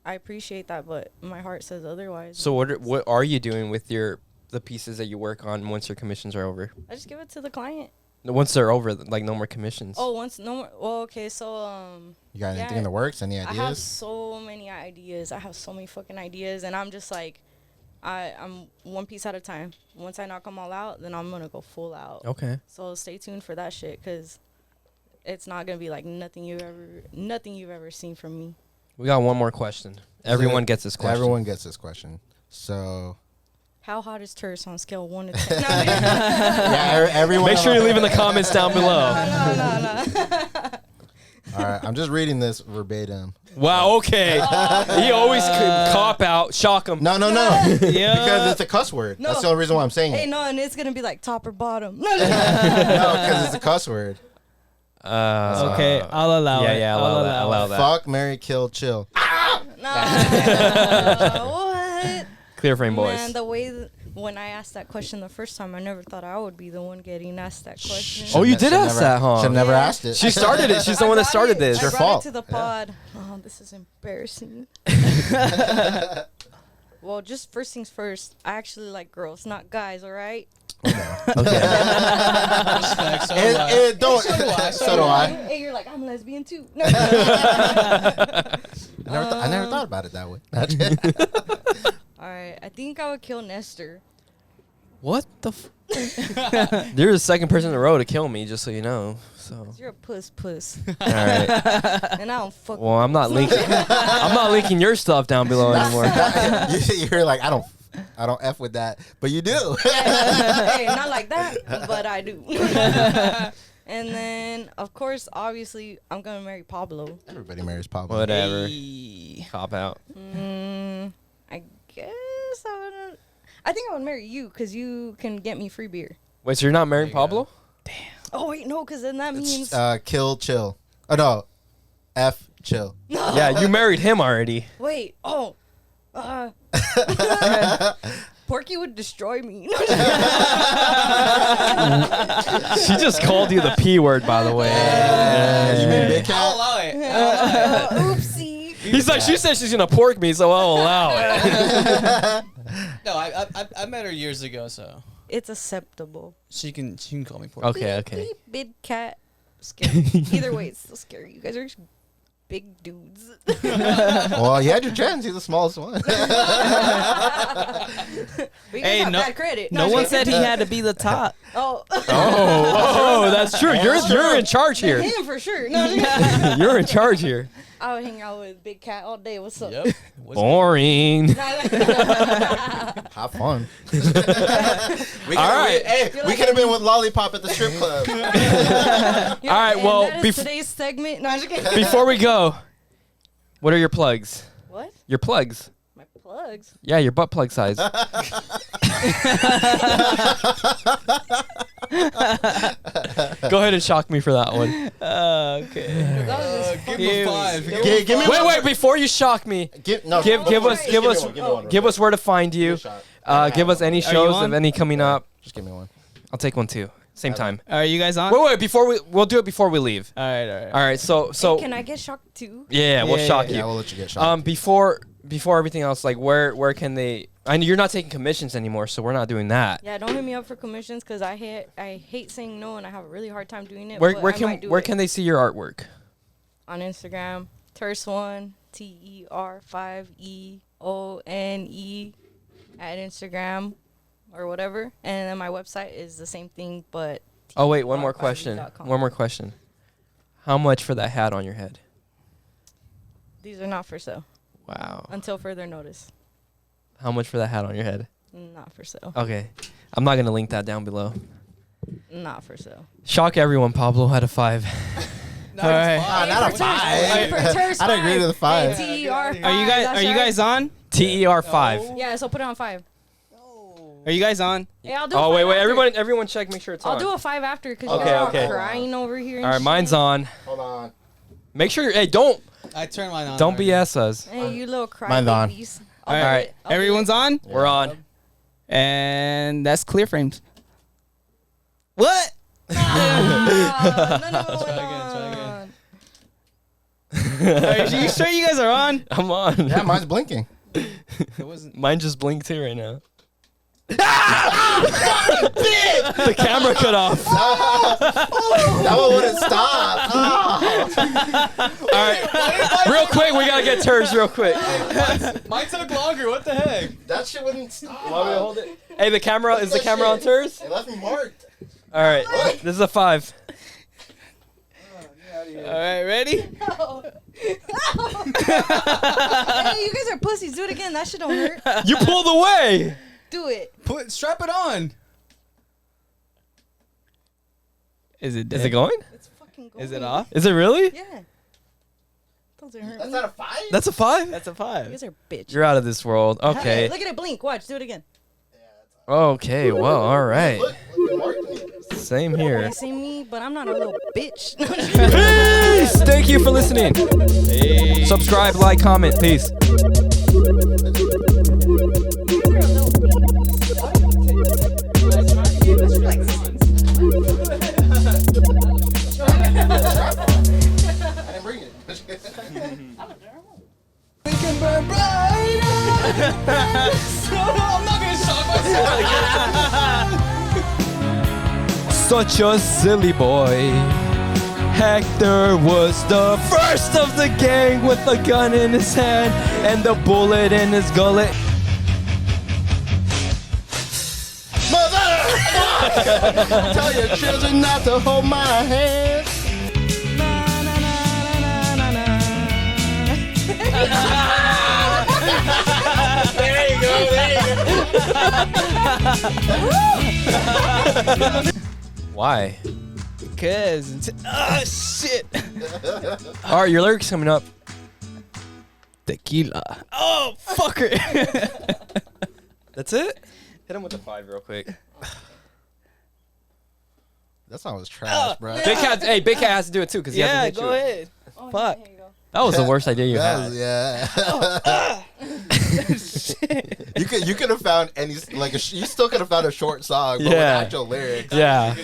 I appreciate that, but my heart says otherwise. So what are you doing with the pieces that you work on once your commissions are over? I just give it to the client. Once they're over, like no more commissions. Oh, once no more. Well, okay, so You got anything yeah, in the works? Any I have ideas? so many ideas. I have so many fucking ideas, and I'm just like, I'm one piece at a time. Once I knock them all out, then I'm gonna go full out. Okay. So stay tuned for that shit, cause it's not gonna be like nothing you've ever seen from me. We got one more question. Everyone gets this question. Everyone gets this question. So How hot is Terse on scale 1 to 10? No, yeah, everyone. Make sure you leave in the comments down below. no. All right, I'm just reading this verbatim. Wow. Okay. He always could cop out, shock him. No. Yeah. Because it's a cuss word. No. That's the only reason why I'm saying Hey, it. no, and it's gonna be like top or bottom. No, because it's a cuss word. Okay, I'll allow it. Yeah. I'll Allow that. Fuck, marry, kill, chill. What? Clear frame boys. Man, the way when I asked that question the first time, I never thought I would be the one getting asked that question. Oh, you did Should ask never- that, huh? Should never Yeah. asked it. She started it. She's the one that started this. I your brought fault. it to the pod. Oh, this is embarrassing. Well, just first things first. I actually like girls, not guys. All right. Okay. Respect. So do I. And don't. So do I. So do I. Hey, you're like, I'm lesbian too. No. I never thought about it that way. All right, I think I would kill Nestor. What the? You're the second person in a row to kill me, just so you know. So. 'Cause you're a puss. All right. And I don't fuck. Well, I'm not linking. I'm not linking your stuff down below anymore. You're like, I don't f with that, but you do. Hey, not like that, but I do. And then, of course, obviously, I'm gonna marry Pablo. Everybody marries Pablo. Whatever. Hey. Cop out. I guess I think I would marry you because you can get me free beer. Wait, so you're not marrying There you Pablo? Oh wait, no, because then that means Kill, chill. Oh no, F, chill. Yeah, you married him already. wait. Oh, Porky would destroy me. She just called you the P word, by the way. You mean Big I'll Cat? allow it. Oopsie. He's like, she said she's gonna pork me, so I'll allow it. No, I met her years ago, so It's acceptable. she can call me Porky. Okay, okay. Beep, big cat. Scary. Either way, it's still scary. You guys are big dudes. Well, you had your chance. He's the smallest one. But you guys Hey, have no- bad credit. No one said he had to be the top. Oh, Oh, that's true. You're in charge here. him for sure. No, You're in charge here. I would hang out with Big Cat all day. What's up? Yep. Boring. Have fun. We All right. we could have been with Lollipop at the strip club. All right, well, today's segment. No, I'm just kidding. Before we go, what are your plugs? What? Your plugs. My plugs. Yeah, your butt plug size. Go ahead and shock me for that one. Okay. That was just Give fucking- him a 5. Give me Wait, before you shock me, Give give us where to find you. Give us any shows on? of any coming up. Just give me one. I'll take one too. Same time. Are you guys on? Wait, we'll do it before we leave. All right. All right, so Can I get shocked too? yeah, we'll Yeah, shock Yeah, you. we'll let you get shot. Before everything else, like where can they? I know you're not taking commissions anymore, so we're not doing that. Yeah, don't hit me up for commissions because I hate saying no and I have a really hard time doing it. Where but I can might do where it. can they see your artwork? On Instagram, TER5E TER5EONE at Instagram or whatever, and then my website is the same thing, but Oh wait, one more question. TER5E.com. One more question. How much for that hat on your head? These are not for sale Wow. until further notice. How much for that hat on your head? Not for sale. Okay. I'm not gonna link that down below. Not for sale. Shock everyone, Pablo out of 5. Not All right. Not a For five. TER5. I'd agree to the 5. TER5. Are you guys on? TER5. Yeah, so put it on 5. Are you guys on? Yeah, I'll do. a Oh 5 wait, after. everyone check, make sure it's I'll on. do a 5 after because Okay, you're okay. crying over here. And All right, mine's shit. on. Hold on. Make sure hey, don't I turned mine on. don't already. BS us. Hey, you little cry Mine's on. babies. All right. Everyone's on? We're on. And that's clear frames. What? No. Try again. Are you sure you guys are on? I'm on. Yeah, mine's blinking. It wasn't. Mine just blinked too right now. The camera cut off. That one wouldn't stop. All right, real quick, we gotta get turds real quick. Mine took longer. What the heck? That shit wouldn't stop. Want me to hold it? Hey, the camera is the camera on turds? It left me marked. All right, this is a 5. All right, ready? Hey, you guys are pussies. Do it again. That shit don't hurt. You pulled away. Do it. Strap it on. Is it dead? Is it going? It's fucking going. Is it off? Is it really? Yeah. Doesn't hurt That's me. not a 5? That's a 5. That's a You 5. guys are bitch. You're out of this world. Okay. Look at it blink. Watch. Do it again. Okay. Well, all right. Look, it marked me. Same here. You see me, but I'm not a little bitch. Peace. Thank you for listening. Subscribe, like, comment. Peace. I didn't bring it. We can burn brighter. So I'm not gonna shock myself. such a silly boy. Hector was the first of the gang with a gun in his hand and the bullet in his gullet. Mother! Tell your children not to hold my hand. There you go. Why? Because shit. All right, your lyrics coming up. Tequila. Oh, fucker. That's it? Hit him with a 5 real quick. That song was trash, bro. Big Cat, hey, Big Cat has to do it too because he Yeah, hasn't hit go you. ahead. Oh, Fuck. Here you go. That was the worst idea you That had. was, yeah. you could have found any like you still could have found a short song, but with Yeah. actual lyrics. Yeah.